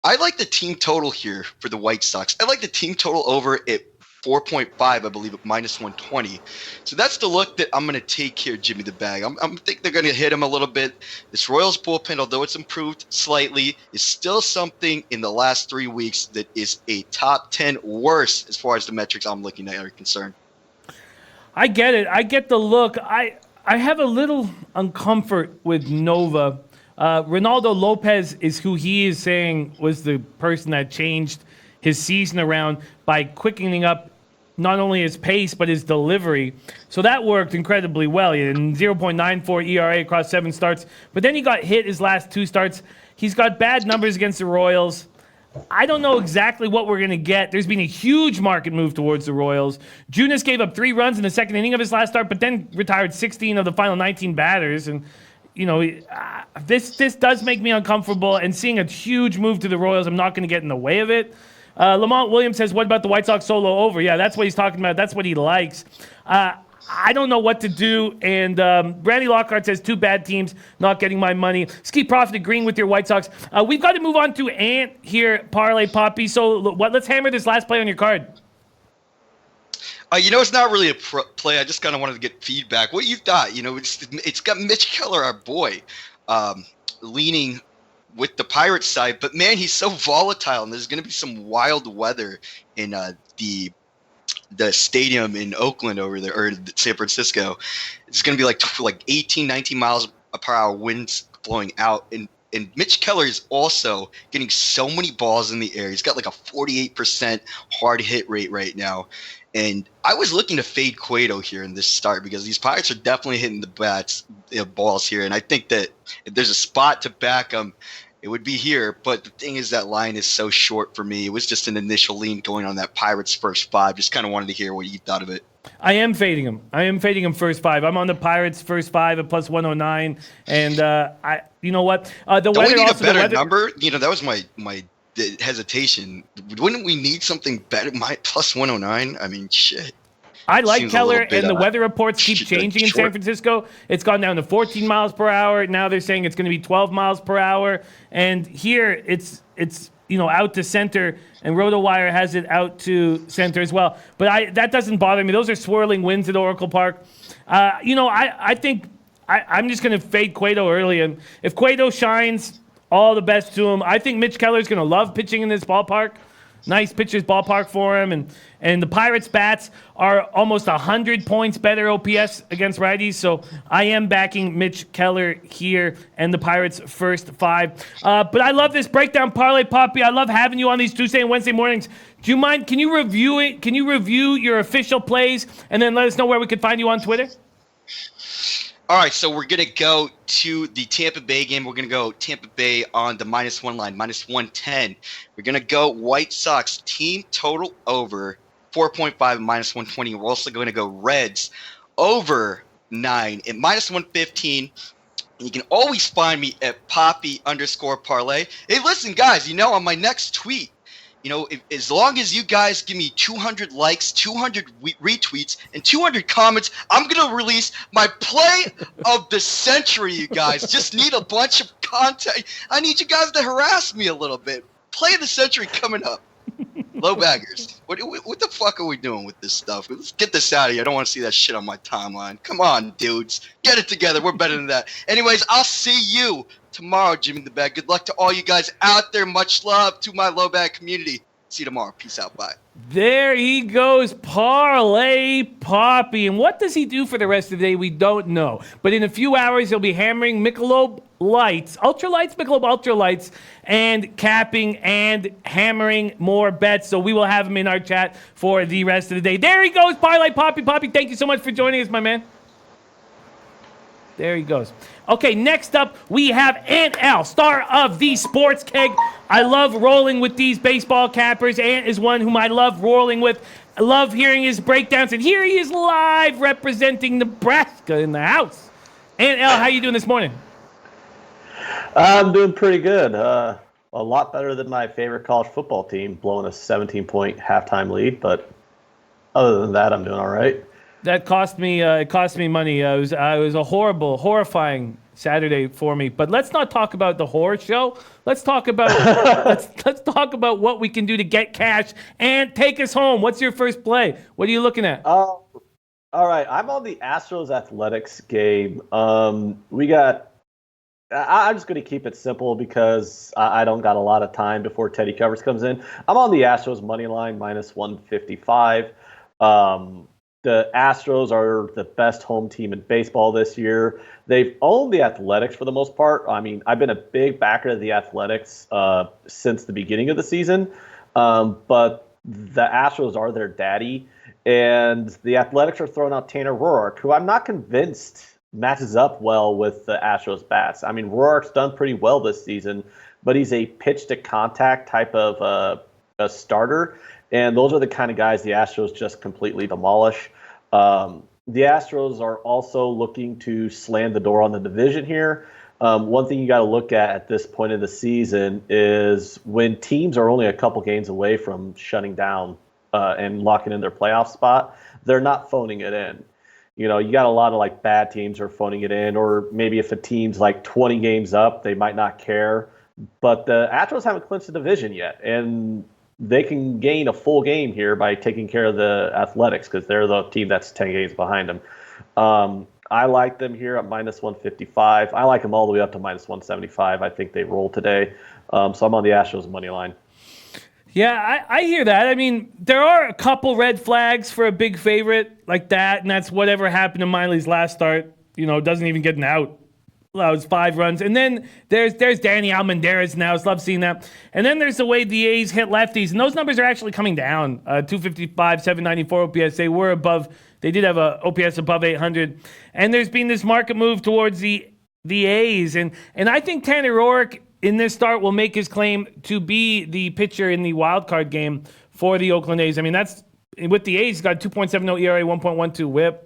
I like the team total here for the White Sox. I like the team total over at 4.5, I believe, at minus 120. So that's the look that I'm going to take here, Jimmy the Bag. I think they're going to hit him a little bit. This Royals bullpen, although it's improved slightly, is still something in the last 3 weeks that is a top 10 worse as far as the metrics I'm looking at are concerned. I get it. I get the look. I have a little uncomfort with Nova. Ronaldo Lopez is who he is saying was the person that changed his season around by quickening up not only his pace, but his delivery. So that worked incredibly well. He had a 0.94 ERA across 7 starts. But then he got hit his last 2 starts. He's got bad numbers against the Royals. I don't know exactly what we're going to get. There's been a huge market move towards the Royals. Junis gave up 3 runs in the second inning of his last start, but then retired 16 of the final 19 batters. And, this does make me uncomfortable. And seeing a huge move to the Royals, I'm not going to get in the way of it. Lamont Williams says, what about the White Sox solo over? Yeah, that's what he's talking about. That's what he likes. I don't know what to do. And Brandy Lockhart says, 2 bad teams, not getting my money. Ski Profit agreeing with your White Sox. We've got to move on to Ant here, Parlay Poppy. So let's hammer this last play on your card. It's not really a play. I just kind of wanted to get feedback. What you thought? It's got Mitch Keller, our boy, leaning with the Pirates side. But, man, he's so volatile, and there's going to be some wild weather in the stadium in Oakland over there, or San Francisco. It's going to be like 18, 19 miles per hour winds blowing out. And Mitch Keller is also getting so many balls in the air. He's got like a 48% hard hit rate right now. And I was looking to fade Cueto here in this start because these Pirates are definitely hitting the balls here. And I think that if there's a spot to back them, it would be here. But the thing is, that line is so short for me. It was just an initial lean going on that Pirates first 5. Just kind of wanted to hear what you thought of it. I am fading him first 5. I'm on the Pirates first 5 at plus 109. And you know what? Don't we need a better number? That was my hesitation. Wouldn't we need something better? My plus 109? I mean, shit. I like Keller, and the weather reports keep changing in San Francisco. It's gone down to 14 miles per hour. Now they're saying it's going to be 12 miles per hour. And here it's out to center, and RotoWire has it out to center as well. But that doesn't bother me. Those are swirling winds at Oracle Park. I think I'm just going to fade Cueto early. And if Cueto shines, all the best to him. I think Mitch Keller's going to love pitching in this ballpark. Nice pitcher's ballpark for him. And the Pirates' bats are almost 100 points better OPS against righties. So I am backing Mitch Keller here and the Pirates' first 5. But I love this breakdown, Parlay Poppy. I love having you on these Tuesday and Wednesday mornings. Do you mind? Can you review it? Can you review your official plays and then let us know where we could find you on Twitter? All right, so we're going to go to the Tampa Bay game. We're going to go Tampa Bay on the -1 line, -110. We're going to go White Sox team total over 4.5 at -120. We're also going to go Reds over 9 at -115. And you can always find me at Poppy_parlay. Hey, listen, guys, on my next tweet, as long as you guys give me 200 likes, 200 retweets, and 200 comments, I'm going to release my play of the century, you guys. Just need a bunch of content. I need you guys to harass me a little bit. Play of the century coming up. Low baggers. What the fuck are we doing with this stuff? Let's get this out of here. I don't want to see that shit on my timeline. Come on, dudes. Get it together. We're better than that. Anyways, I'll see you tomorrow, Jimmy the Bag. Good luck to all you guys out there. Much love to my low bag community. See you tomorrow. Peace out. Bye. There he goes, Parlay Poppy. And what does he do for the rest of the day? We don't know. But in a few hours, he'll be hammering Michelob Lights, Michelob Ultralights, and capping and hammering more bets. So we will have him in our chat for the rest of the day. There he goes, Parlay Poppy. Poppy, thank you so much for joining us, my man. There he goes. Okay, next up, we have Ant L, star of the Sports Keg. I love rolling with these baseball cappers. Ant is one whom I love rolling with. I love hearing his breakdowns, and here he is live representing Nebraska in the house. Ant L, how you doing this morning? I'm doing pretty good. A lot better than my favorite college football team, blowing a 17-point halftime lead. But other than that, I'm doing all right. That cost me. It cost me money. It was a horrifying Saturday for me. But let's not talk about the horror show. Let's talk about let's talk about what we can do to get cash and take us home. What's your first play? What are you looking at? All right. I'm on the Astros Athletics game. I'm just going to keep it simple because I don't got a lot of time before Teddy Covers comes in. I'm on the Astros money line -155. The Astros are the best home team in baseball this year. They've owned the Athletics for the most part. I mean, I've been a big backer of the Athletics since the beginning of the season. But the Astros are their daddy. And the Athletics are throwing out Tanner Roark, who I'm not convinced matches up well with the Astros bats. I mean, Roark's done pretty well this season, but he's a pitch to contact type of a starter. And those are the kind of guys the Astros just completely demolish. The Astros are also looking to slam the door on the division here. One thing you got to look at this point of the season is when teams are only a couple games away from shutting down and locking in their playoff spot, they're not phoning it in. You know, you got a lot of like bad teams are phoning it in, or maybe if a team's like 20 games up, they might not care. But the Astros haven't clinched the division yet, and they can gain a full game here by taking care of the Athletics because they're the team that's 10 games behind them. I like them here at minus 155. I like them all the way up to minus 175. I think they roll today. So I'm on the Astros money line. Yeah, I hear that. I mean, there are a couple red flags for a big favorite like that, and that's whatever happened to Miley's last start. You know, doesn't even get an out. Allows 5 runs. And then there's Danny Almendarez now. I love seeing that. And then there's the way the A's hit lefties, and those numbers are actually coming down. 255, 794 OPS. They did have a OPS above 800. And there's been this market move towards the A's. And I think Tanner Roark in this start will make his claim to be the pitcher in the wild card game for the Oakland A's. I mean, that's with the A's, he's got 2.70 ERA, 1.12 whip.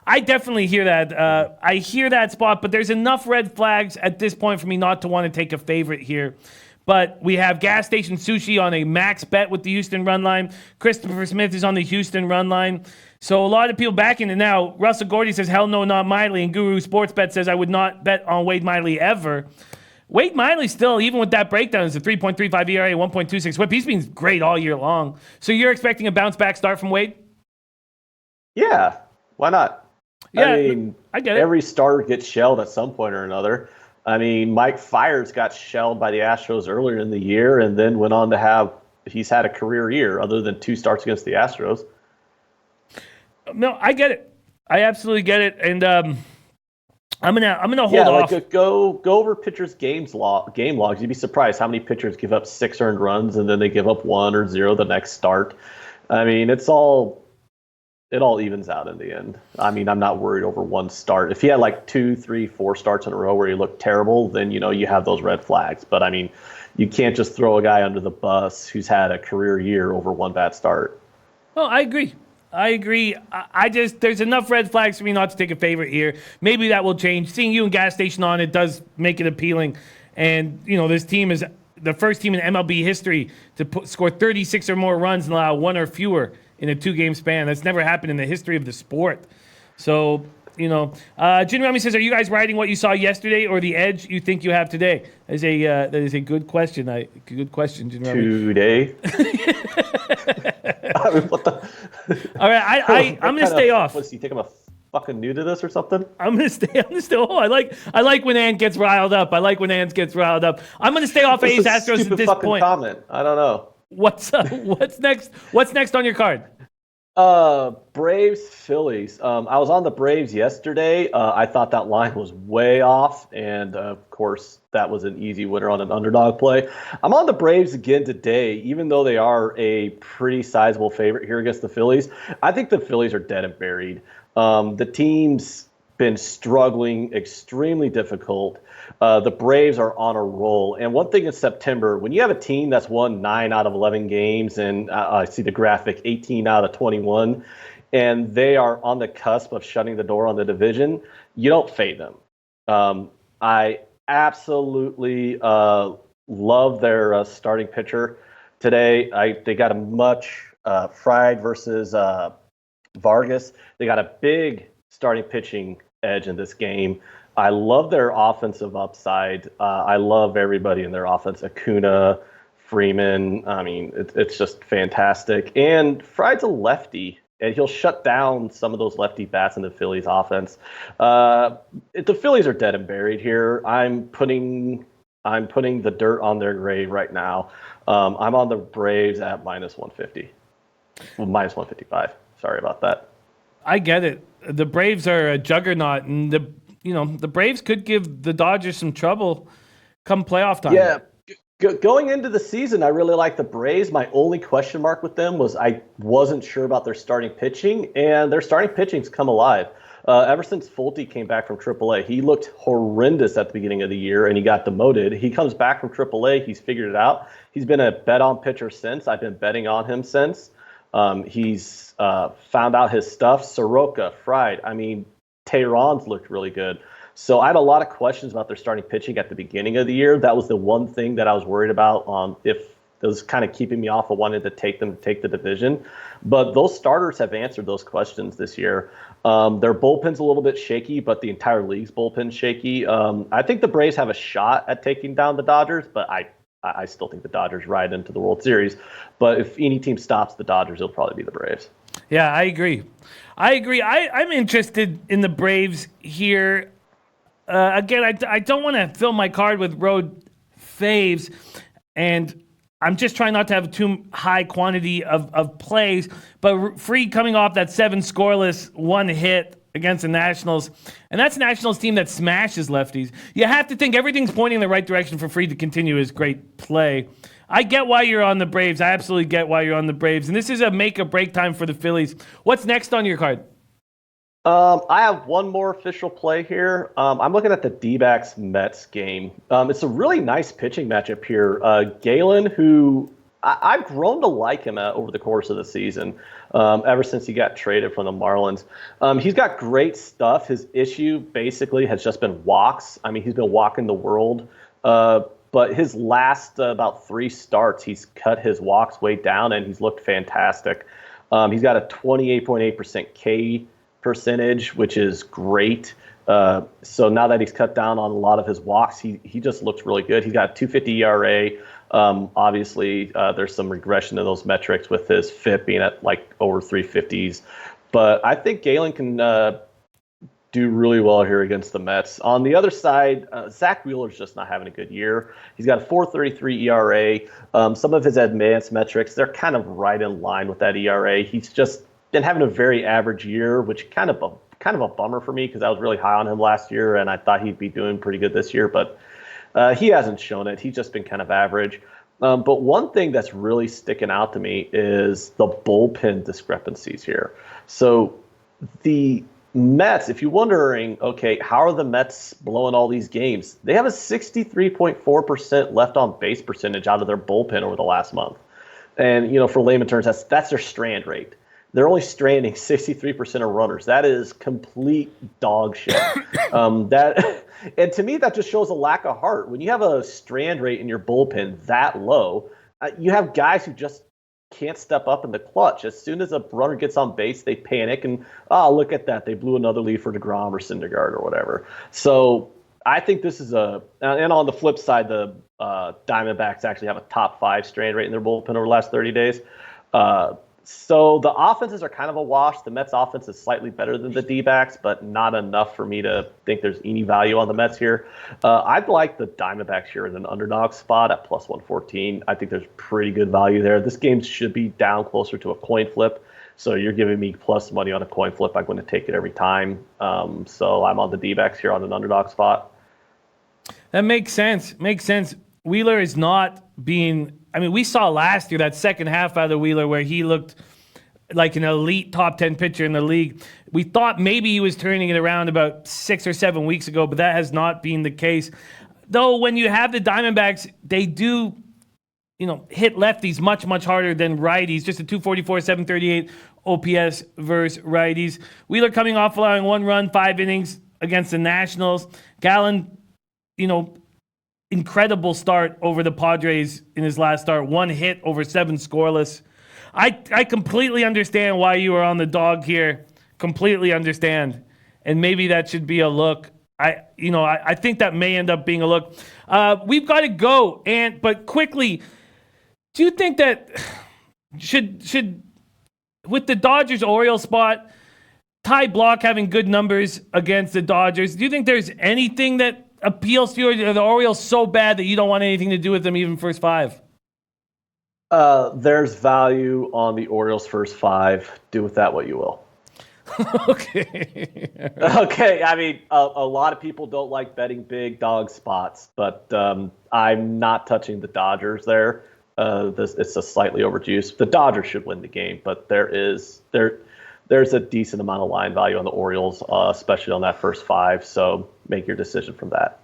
I definitely hear that. I hear that spot, but there's enough red flags at this point for me not to want to take a favorite here. But we have Gas Station Sushi on a max bet with the Houston run line. Christopher Smith is on the Houston run line. So a lot of people backing it now. Russell Gordy says, hell no, not Miley. And Guru Sports Bet says, I would not bet on Wade Miley ever. Wade Miley still, even with that breakdown, is a 3.35 ERA, 1.26 whip. He's been great all year long. So you're expecting a bounce back start from Wade? Yeah, why not? Yeah, I mean, I get it. Every starter gets shelled at some point or another. I mean, Mike Fiers got shelled by the Astros earlier in the year and then went on to he's had a career year other than 2 starts against the Astros. No, I get it. I absolutely get it. And I'm gonna hold off. Like go over pitchers' game logs. You'd be surprised how many pitchers give up 6 earned runs and then they give up 1 or 0 the next start. I mean, it all evens out in the end. I mean, I'm not worried over one start. If he had like 2, 3, 4 starts in a row where he looked terrible, then, you know, you have those red flags. But, I mean, you can't just throw a guy under the bus who's had a career year over one bad start. Well, I agree. There's enough red flags for me not to take a favorite here. Maybe that will change. Seeing you in Gas Station on it does make it appealing. And, you know, this team is the first team in MLB history to score 36 or more runs and allow 1 or fewer in a 2-game span. That's never happened in the history of the sport. So, you know, Jin Rami says, are you guys riding what you saw yesterday or the edge you think you have today? That is a good question. Good question, Jin Rami. Today? I mean, what the? All right, I'm going to stay off. What's he think I'm a fucking new to this or something? I'm gonna stay. Oh, I like when Ant gets riled up. I'm gonna stay off A's Astros at this point. Comment. I don't know. What's next? What's next on your card? Braves Phillies. I was on the Braves yesterday. I thought that line was way off, and of course that was an easy winner on an underdog play. I'm on the Braves again today, even though they are a pretty sizable favorite here against the Phillies. I think the Phillies are dead and buried. The team's been struggling, extremely difficult. The Braves are on a roll. And one thing in September, when you have a team that's won 9 out of 11 games, and I see the graphic, 18 out of 21, and they are on the cusp of shutting the door on the division, you don't fade them. I absolutely love their starting pitcher today. They got a much Fried versus Vargas. They got a big starting pitching edge in this game. I love their offensive upside. I love everybody in their offense. Acuna, Freeman. I mean, it's just fantastic. And Fried's a lefty, and he'll shut down some of those lefty bats in the Phillies offense. The Phillies are dead and buried here. I'm putting the dirt on their grave right now. I'm on the Braves at minus 150. Well, minus 155. Sorry about that. I get it. The Braves are a juggernaut, and the Braves could give the Dodgers some trouble come playoff time. Yeah. Going into the season, I really like the Braves. My only question mark with them was I wasn't sure about their starting pitching, and their starting pitching's come alive. Ever since Fulte came back from AAA, he looked horrendous at the beginning of the year, and he got demoted. He comes back from AAA. He's figured it out. He's been a bet-on pitcher since. I've been betting on him since. He's found out his stuff. Soroka, Fried. I mean, Tehran's looked really good. So I had a lot of questions about their starting pitching at the beginning of the year. That was the one thing that I was worried about if it was kind of keeping me off of wanting to take them to take the division. But those starters have answered those questions this year. Their bullpen's a little bit shaky, but the entire league's bullpen's shaky. I think the Braves have a shot at taking down the Dodgers, but I still think the Dodgers ride into the World Series. But if any team stops the Dodgers, it'll probably be the Braves. Yeah, I agree. I'm interested in the Braves here. Again, I don't want to fill my card with road faves, and I'm just trying not to have too high quantity of plays. But Fried coming off that 7 scoreless, 1 hit against the Nationals, and that's a Nationals team that smashes lefties. You have to think everything's pointing in the right direction for Fried to continue his great play. I get why you're on the Braves. I absolutely get why you're on the Braves. And this is a make-or-break time for the Phillies. What's next on your card? I have one more official play here. I'm looking at the D-backs Mets game. It's a really nice pitching matchup here. Galen, who I've grown to like him over the course of the season, ever since he got traded from the Marlins. He's got great stuff. His issue basically has just been walks. I mean, he's been walking the world. But his last about 3 starts, he's cut his walks way down, and he's looked fantastic. He's got a 28.8% K percentage, which is great. So now that he's cut down on a lot of his walks, he just looks really good. He's got a 2.50 ERA. Obviously, there's some regression in those metrics with his FIP being at like over 350s. But I think Galen can do really well here against the Mets. On the other side, Zach Wheeler's just not having a good year. He's got a 4.33 ERA. Some of his advanced metrics, they're kind of right in line with that ERA. He's just been having a very average year, which kind of a bummer for me because I was really high on him last year and I thought he'd be doing pretty good this year, but he hasn't shown it. He's just been kind of average. But one thing that's really sticking out to me is the bullpen discrepancies here. So the Mets, if you're wondering, okay, how are the Mets blowing all these games? They have a 63.4% left on base percentage out of their bullpen over the last month. And, for layman terms, that's their strand rate. They're only stranding 63% of runners. That is complete dog shit. And to me, that just shows a lack of heart. When you have a strand rate in your bullpen that low, you have guys who just can't step up in the clutch. As soon as a runner gets on base, they panic and, look at that. They blew another lead for DeGrom or Syndergaard or whatever. So I think this is and on the flip side, the Diamondbacks actually have a top 5 strand rate in their bullpen over the last 30 days. So the offenses are kind of a wash. The Mets offense is slightly better than the D-backs, but not enough for me to think there's any value on the Mets here. I'd like the Diamondbacks here in an underdog spot at plus 114. I think there's pretty good value there. This game should be down closer to a coin flip. So you're giving me plus money on a coin flip. I'm going to take it every time. So I'm on the D-backs here on an underdog spot. That makes sense. Wheeler is not being... I mean, we saw last year that second half out of Wheeler where he looked like an elite top 10 pitcher in the league. We thought maybe he was turning it around about 6 or 7 weeks ago, but that has not been the case. Though when you have the Diamondbacks, they do, hit lefties much, much harder than righties. Just a 244, 738 OPS versus righties. Wheeler coming off allowing 1 run, 5 innings against the Nationals. Gallen, incredible start over the Padres in his last start. 1 hit over 7 scoreless. I completely understand why you are on the dog here. Completely understand. And maybe that should be a look. I think that may end up being a look. We've got to go. But quickly, do you think that should with the Dodgers Orioles spot, Ty Block having good numbers against the Dodgers, do you think there's anything that appeals to you, or are the Orioles so bad that you don't want anything to do with them even first 5? There's value on the Orioles first 5. Do with that what you will. Okay. Okay. I mean, a lot of people don't like betting big dog spots, but I'm not touching the Dodgers there. It's a slightly overjuiced. The Dodgers should win the game, but there's a decent amount of line value on the Orioles, especially on that first 5. So make your decision from that.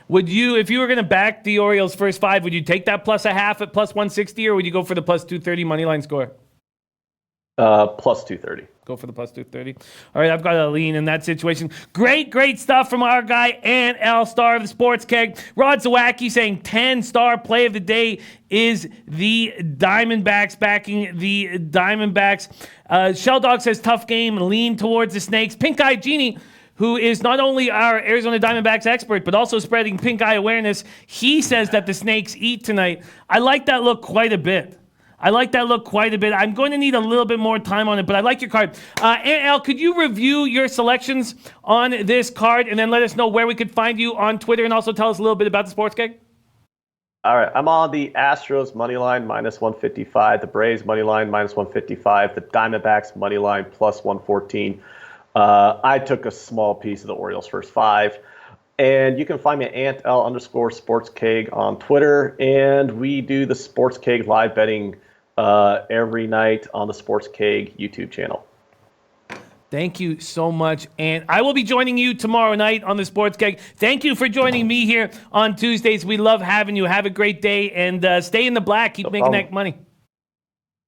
Would you, if you were going to back the Orioles first 5, would you take that plus a half at plus 160, or would you go for the plus 230 money line score? Plus 230. Go for the plus 230. All right, I've got a lean in that situation. Great stuff from our guy, Ant L, star of the Sports Keg. Rod Zawacki saying 10-star play of the day is the Diamondbacks, backing the Diamondbacks. Shell Dog says tough game, lean towards the Snakes. Pink Eye Genie, who is not only our Arizona Diamondbacks expert, but also spreading pink eye awareness, he says that the Snakes eat tonight. I like that look quite a bit. I'm going to need a little bit more time on it, but I like your card. Al, could you review your selections on this card and then let us know where we could find you on Twitter, and also tell us a little bit about the Sports Keg? All right, I'm on the Astros money line minus 155, the Braves money line minus 155, the Diamondbacks money line plus 114. I took a small piece of the Orioles first 5. And you can find me at AntL_SportsKeg on Twitter. And we do the Sports Keg live betting every night on the Sports Keg YouTube channel. Thank you so much. And I will be joining you tomorrow night on the Sports Keg. Thank you for joining me here on Tuesdays. We love having you. Have a great day. And stay in the black. Keep making that money.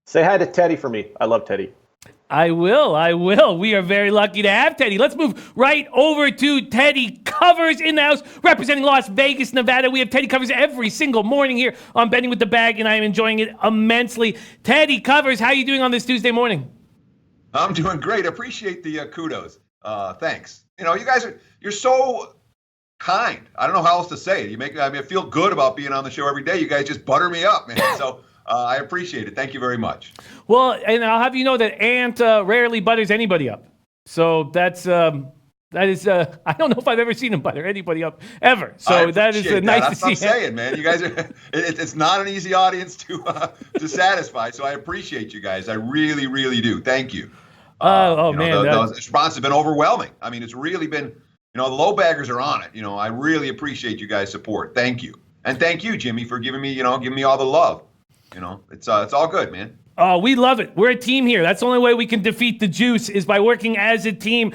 Say hi to Teddy for me. I love Teddy. I will. We are very lucky to have Teddy. Let's move right over to Teddy Covers in the house, representing Las Vegas, Nevada. We have Teddy Covers every single morning here on Betting with the Bag, and I am enjoying it immensely. Teddy Covers, how are you doing on this Tuesday morning? I'm doing great. Appreciate the kudos. Thanks. You guys you're so kind. I don't know how else to say it. I feel good about being on the show every day. You guys just butter me up, man. So I appreciate it. Thank you very much. Well, and I'll have you know that Ant rarely butters anybody up. So that is I don't know if I've ever seen him butter anybody up ever. So that is nice to see. That's what I'm saying, man. You guys are. It's not an easy audience to satisfy. So I appreciate you guys. I really, really do. Thank you. Man, the response has been overwhelming. I mean, it's really been. The low baggers are on it. I really appreciate you guys' support. Thank you, and thank you, Jimmy, for giving me all the love. It's all good, man. Oh, we love it. We're a team here. That's the only way we can defeat the juice is by working as a team.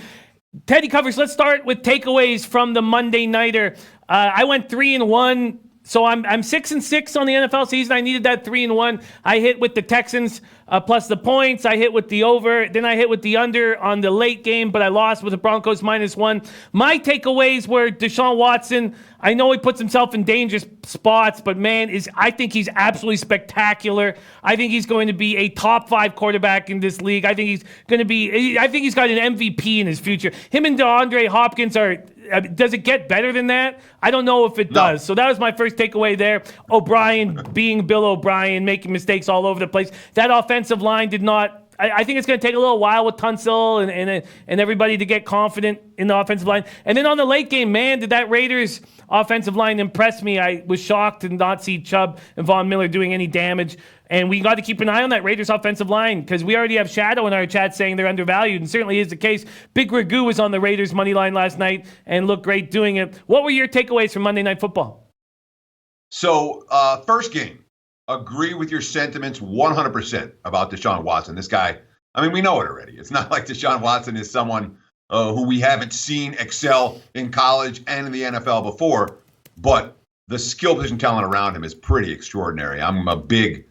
Teddy Covers, let's start with takeaways from the Monday Nighter. I went 3-1, so I'm 6-6 on the NFL season. I needed that 3-1. I hit with the Texans plus the points. I hit with the over. Then I hit with the under on the late game, but I lost with the Broncos -1. My takeaways were Deshaun Watson. I know he puts himself in dangerous spots, but man, I think he's absolutely spectacular. I think he's going to be a top 5 quarterback in this league. I think he's got an MVP in his future. Him and DeAndre Hopkins does it get better than that? I don't know if it does. So that was my first takeaway there. O'Brien being Bill O'Brien, making mistakes all over the place. That offensive line did not. I think it's going to take a little while with Tunsil and everybody to get confident in the offensive line. And then on the late game, man, did that Raiders offensive line impress me. I was shocked to not see Chubb and Von Miller doing any damage. And we got to keep an eye on that Raiders offensive line because we already have Shadow in our chat saying they're undervalued, and certainly is the case. Big Ragu was on the Raiders money line last night and looked great doing it. What were your takeaways from Monday Night Football? So, first game. Agree with your sentiments 100% about Deshaun Watson. This guy, we know it already. It's not like Deshaun Watson is someone who we haven't seen excel in college and in the NFL before, but the skill position talent around him is pretty extraordinary. I'm a big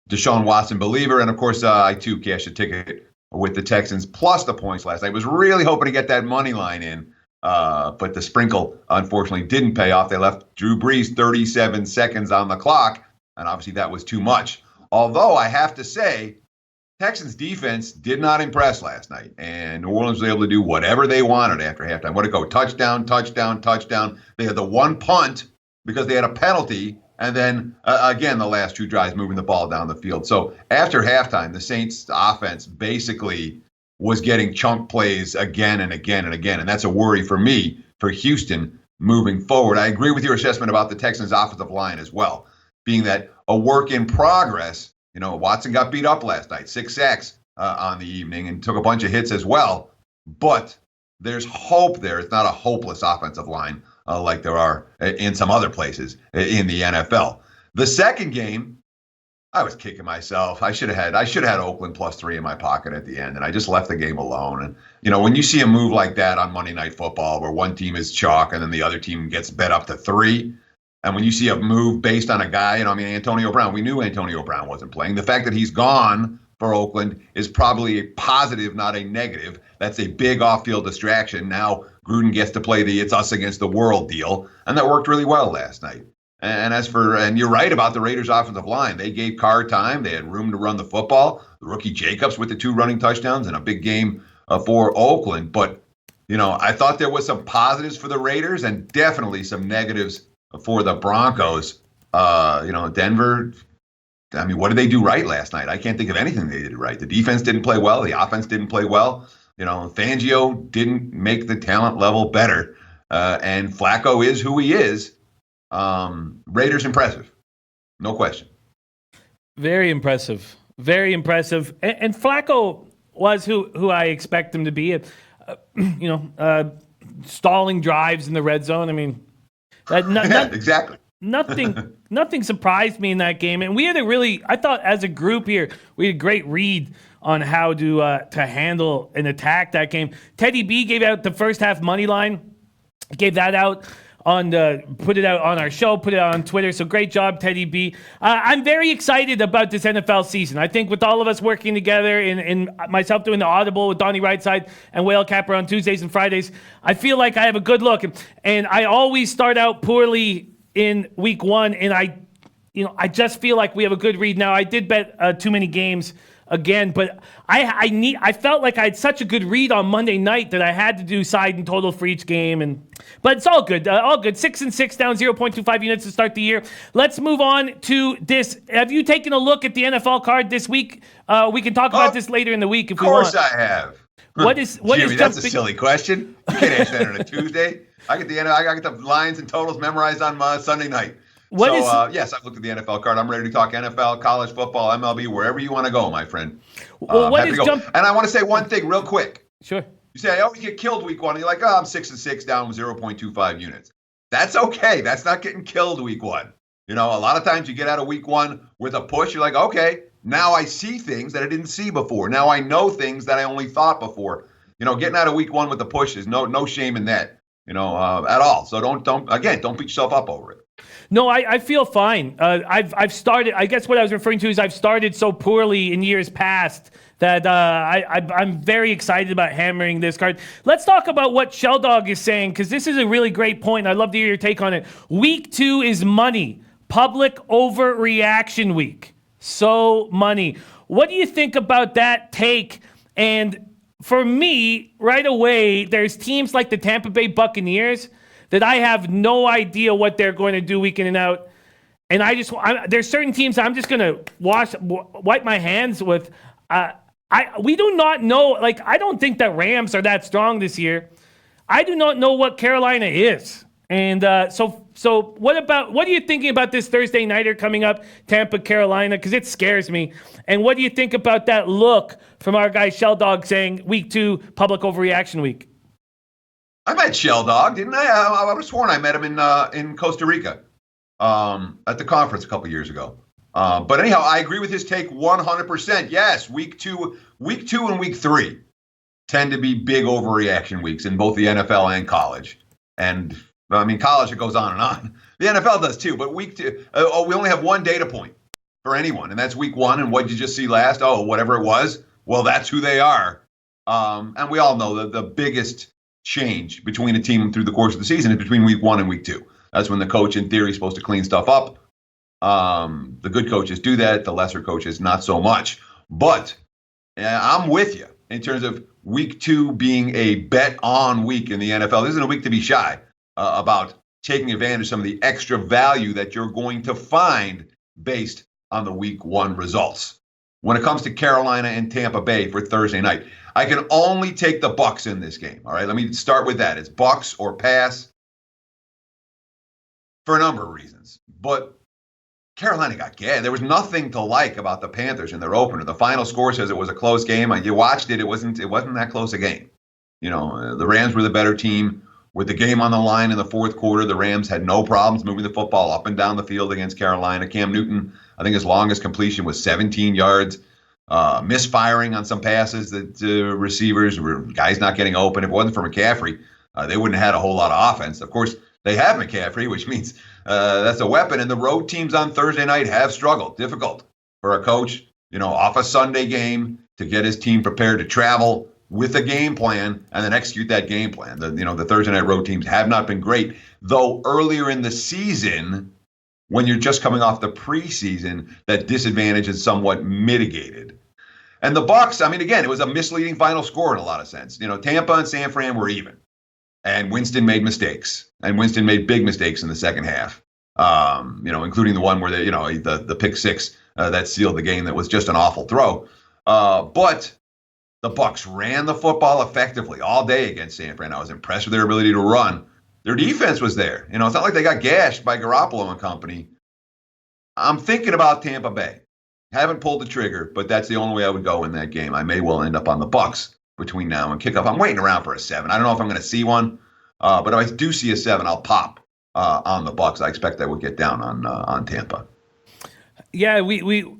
Deshaun Watson believer, and of course, I too cashed a ticket with the Texans plus the points last night. I was really hoping to get that money line in, but the sprinkle, unfortunately, didn't pay off. They left Drew Brees 37 seconds on the clock. And obviously that was too much. Although I have to say, Texans defense did not impress last night. And New Orleans was able to do whatever they wanted after halftime. What to go? Touchdown. They had the one punt because they had a penalty. And then, again, the last 2 drives moving the ball down the field. So after halftime, the Saints offense basically was getting chunk plays again and again and again. And that's a worry for me, for Houston, moving forward. I agree with your assessment about the Texans offensive line as well. Being that a work in progress, Watson got beat up last night, 6 sacks on the evening and took a bunch of hits as well. But there's hope there. It's not a hopeless offensive line like there are in some other places in the NFL. The second game, I was kicking myself. I should have had Oakland +3 in my pocket at the end, and I just left the game alone. And when you see a move like that on Monday Night Football, where one team is chalk and then the other team gets bet up to 3, and when you see a move based on a guy, Antonio Brown, we knew Antonio Brown wasn't playing. The fact that he's gone for Oakland is probably a positive, not a negative. That's a big off-field distraction. Now Gruden gets to play the "it's us against the world" deal, and that worked really well last night. And you're right about the Raiders' offensive line. They gave Carr time. They had room to run the football. The rookie Jacobs with the 2 running touchdowns and a big game for Oakland. But, I thought there was some positives for the Raiders and definitely some negatives for the Broncos. Denver, what did they do right last night? I can't think of anything they did right. The defense didn't play well. The offense didn't play well. Fangio didn't make the talent level better. And Flacco is who he is. Raiders impressive, no question. Very impressive, very impressive. And Flacco was who I expect him to be. Stalling drives in the red zone. Exactly. Nothing surprised me in that game. And we had I thought as a group here, we had a great read on how to handle and attack that game. Teddy B gave out the first half money line, gave that out. Put it out on our show, put it out on Twitter. So great job, Teddy B. I'm very excited about this NFL season. I think with all of us working together and myself doing the Audible with Donnie Rightside and Whale Capper on Tuesdays and Fridays, I feel like I have a good look. And I always start out poorly in week 1, and I just feel like we have a good read. Now, I did bet too many games again, but I felt like I had such a good read on Monday night that I had to do side and total for each game, but it's all good. All good. 6-6 down 0.25 units to start the year. Let's move on to this. Have you taken a look at the NFL card this week? We can talk about this later in the week if we want. Of course I have. What is Jimmy, that's a silly question. You can't answer that on a Tuesday. I get the lines and totals memorized on Sunday night. Yes, I've looked at the NFL card. I'm ready to talk NFL, college football, MLB, wherever you want to go, my friend. Well, And I want to say one thing real quick. Sure. You say, I always get killed week 1. And you're like, I'm 6-6 down 0.25 units. That's okay. That's not getting killed week 1. A lot of times you get out of week 1 with a push. You're like, okay, now I see things that I didn't see before. Now I know things that I only thought before. Getting out of week 1 with a push is no shame in that, at all. So don't beat yourself up over it. No, I feel fine. I've started. I guess what I was referring to is I've started so poorly in years past that I'm very excited about hammering this card. Let's talk about what Sheldog is saying, because this is a really great point. I'd love to hear your take on it. Week 2 is money. Public overreaction week. So money. What do you think about that take? And for me, right away, there's teams like the Tampa Bay Buccaneers that I have no idea what they're going to do week in and out. And there's certain teams I'm just going to wipe my hands with. We do not know. Like, I don't think that Rams are that strong this year. I do not know what Carolina is. And so what are you thinking about this Thursday nighter coming up, Tampa, Carolina? Because it scares me. And what do you think about that look from our guy Sheldog saying week 2, public overreaction week? I met Sheldog, didn't I? I was sworn I met him in Costa Rica at the conference a couple years ago. But anyhow, I agree with his take 100%. Yes, week 2 and week 3 tend to be big overreaction weeks in both the NFL and college. And college, it goes on and on. The NFL does too, but week 2, we only have one data point for anyone, and that's week 1. And what did you just see last? Oh, whatever it was. Well, that's who they are. And we all know that the biggest change between a team through the course of the season is between week 1 and week 2. That's when the coach, in theory, is supposed to clean stuff up. The good coaches do that. The lesser coaches, not so much. But I'm with you in terms of week 2 being a bet-on week in the NFL. This isn't a week to be shy about taking advantage of some of the extra value that you're going to find based on the week 1 results. When it comes to Carolina and Tampa Bay for Thursday night, I can only take the Bucs in this game. All right, let me start with that. It's Bucs or pass for a number of reasons. But Carolina got gassed. There was nothing to like about the Panthers in their opener. The final score says it was a close game. You watched it. It wasn't that close a game. The Rams were the better team. With the game on the line in the fourth quarter, the Rams had no problems moving the football up and down the field against Carolina. Cam Newton, I think his longest completion was 17 yards. Misfiring on some passes that receivers were guys not getting open. If it wasn't for McCaffrey, they wouldn't have had a whole lot of offense. Of course, they have McCaffrey, which means that's a weapon. And the road teams on Thursday night have struggled. Difficult for a coach, off a Sunday game to get his team prepared to travel with a game plan and then execute that game plan. The Thursday night road teams have not been great, though earlier in the season, when you're just coming off the preseason, that disadvantage is somewhat mitigated. And the Bucs, again, it was a misleading final score in a lot of sense. Tampa and San Fran were even, and Winston made mistakes, and Winston made big mistakes in the second half. Including the one where the pick six that sealed the game. That was just an awful throw. But the Bucs ran the football effectively all day against San Fran. I was impressed with their ability to run. Their defense was there. It's not like they got gashed by Garoppolo and company. I'm thinking about Tampa Bay. Haven't pulled the trigger, but that's the only way I would go in that game. I may well end up on the Bucs between now and kickoff. I'm waiting around for a 7. I don't know if I'm going to see one, but if I do see a 7, I'll pop on the Bucs. I expect that would get down on Tampa. Yeah,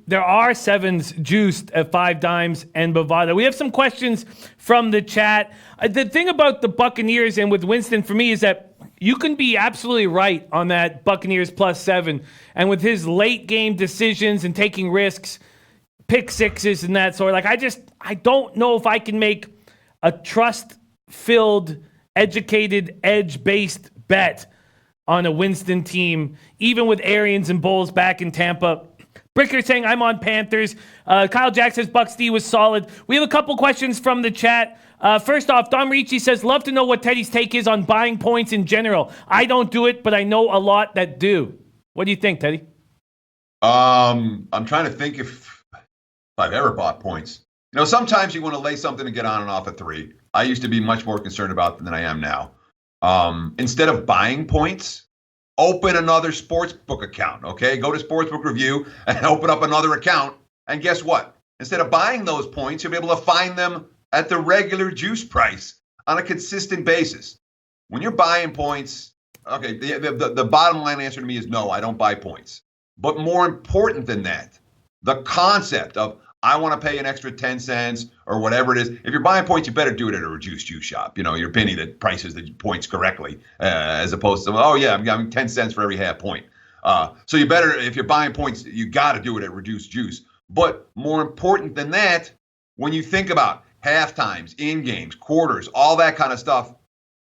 there are 7s juiced at 5 dimes and Bovada. We have some questions from the chat. The thing about the Buccaneers and with Winston for me is that you can be absolutely right on that Buccaneers plus 7. And with his late game decisions and taking risks, pick sixes and that sort, I don't know if I can make a trust-filled, educated, edge-based bet on a Winston team, even with Arians and Bowles back in Tampa. Bricker saying, I'm on Panthers. Kyle Jack says Bucks D was solid. We have a couple questions from the chat. First off, Dom Ricci says, love to know what Teddy's take is on buying points in general. I don't do it, but I know a lot that do. What do you think, Teddy? I'm trying to think if I've ever bought points. Sometimes you want to lay something to get on and off a 3. I used to be much more concerned about them than I am now. Instead of buying points, open another Sportsbook account, okay? Go to Sportsbook Review and open up another account. And guess what? Instead of buying those points, you'll be able to find them at the regular juice price on a consistent basis. When you're buying points, okay, the bottom line answer to me is no, I don't buy points. But more important than that, the concept of I want to pay an extra 10 cents or whatever it is. If you're buying points, you better do it at a reduced juice shop. Your penny that prices the points correctly, as opposed to, I'm getting 10 cents for every half point. So you better, if you're buying points, you got to do it at reduced juice. But more important than that, when you think about half times, in games, quarters, all that kind of stuff,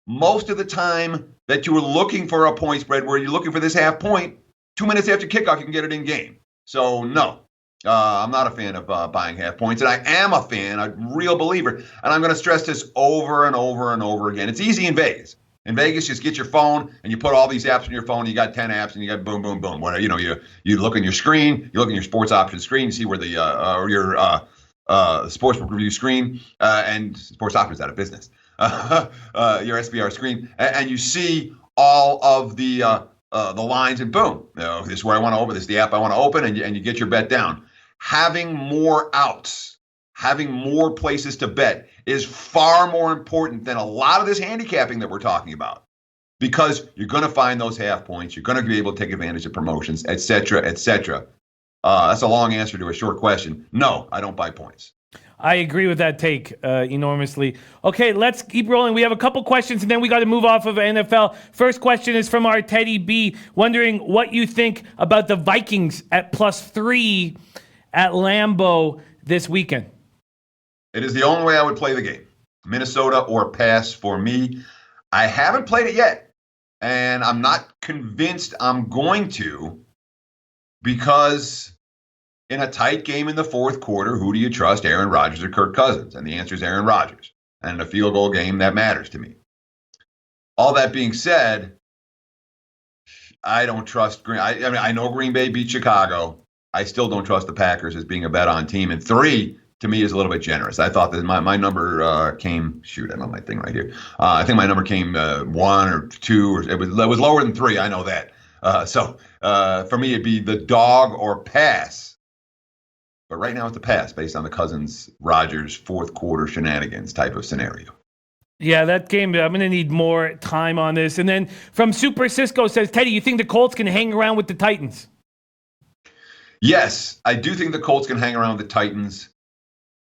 most of the time that you were looking for a point spread where you're looking for this half point, 2 minutes after kickoff, you can get it in game. So no. I'm not a fan of buying half points, and I am a fan, a real believer, and I'm going to stress this over and over and over again. It's easy in Vegas. In Vegas, just get your phone, and you put all these apps on your phone. You got 10 apps, and you got boom, boom, boom. Whatever, you look on your screen, you look on your sports options screen, you see where your Sportsbook Review screen, and Sports Options out of business, your SBR screen, and you see all of the lines, and boom, this is where I want to open. This is the app I want to open, and you get your bet down. Having more outs, having more places to bet is far more important than a lot of this handicapping that we're talking about, because you're going to find those half points. You're going to be able to take advantage of promotions, et cetera, et cetera. That's a long answer to a short question. No, I don't buy points. I agree with that take enormously. Okay, let's keep rolling. We have a couple questions, and then we got to move off of NFL. First question is from our Teddy B, wondering what you think about the Vikings at +3 at Lambeau this weekend. It is the only way I would play the game. Minnesota or pass for me. I haven't played it yet, and I'm not convinced I'm going to, because in a tight game in the fourth quarter, who do you trust, Aaron Rodgers or Kirk Cousins? And the answer is Aaron Rodgers. And in a field goal game, that matters to me. All that being said, I don't trust Green. I know Green Bay beat Chicago. I still don't trust the Packers as being a bet-on team. And 3, to me, is a little bit generous. I thought that my number came, I don't have my thing right here. I think my number came 1 or 2, or it was lower than 3. I know that. So for me, it'd be the dog or pass. But right now it's a pass based on the Cousins-Rodgers fourth quarter shenanigans type of scenario. Yeah, that game, I'm going to need more time on this. And then from Super Cisco says, Teddy, you think the Colts can hang around with the Titans? Yes, I do think the Colts can hang around with the Titans.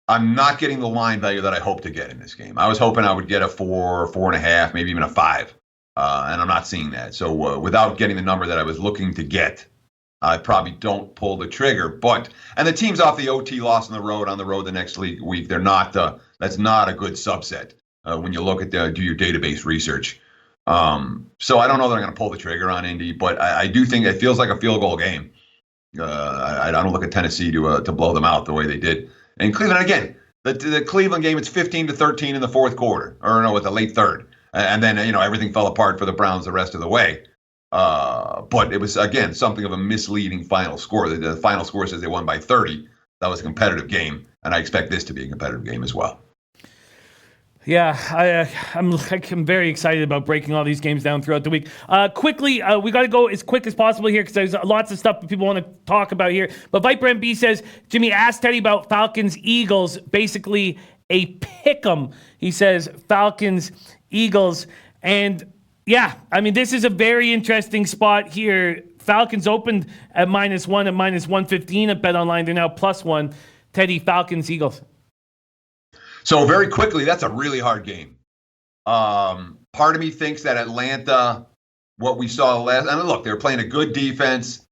I'm not getting the line value that I hope to get in this game. I was hoping I would get a 4, 4.5, maybe even a 5. And I'm not seeing that. So without getting the number that I was looking to get, I probably don't pull the trigger. And the teams off the OT loss on the road the next week, they're not. That's not a good subset when you look at do your database research. So I don't know that I'm going to pull the trigger on Indy, but I do think it feels like a field goal game. I don't look at Tennessee to blow them out the way they did. And Cleveland again, the Cleveland game, it's 15-13 in the fourth quarter, or no, with the late third, and then everything fell apart for the Browns the rest of the way. But it was again something of a misleading final score. The final score says they won by 30. That was a competitive game, and I expect this to be a competitive game as well. Yeah, I'm very excited about breaking all these games down throughout the week. Quickly, we got to go as quick as possible here because there's lots of stuff that people want to talk about here. But Viper MB says, Jimmy, asked Teddy about Falcons-Eagles, basically a pick'em. He says Falcons-Eagles. And yeah, I mean, this is a very interesting spot here. Falcons opened at -1 at -115 at BetOnline. They're now +1. Teddy, Falcons-Eagles. So very quickly, that's a really hard game. Part of me thinks that Atlanta, what we saw last, I mean, look, they were playing a good defense.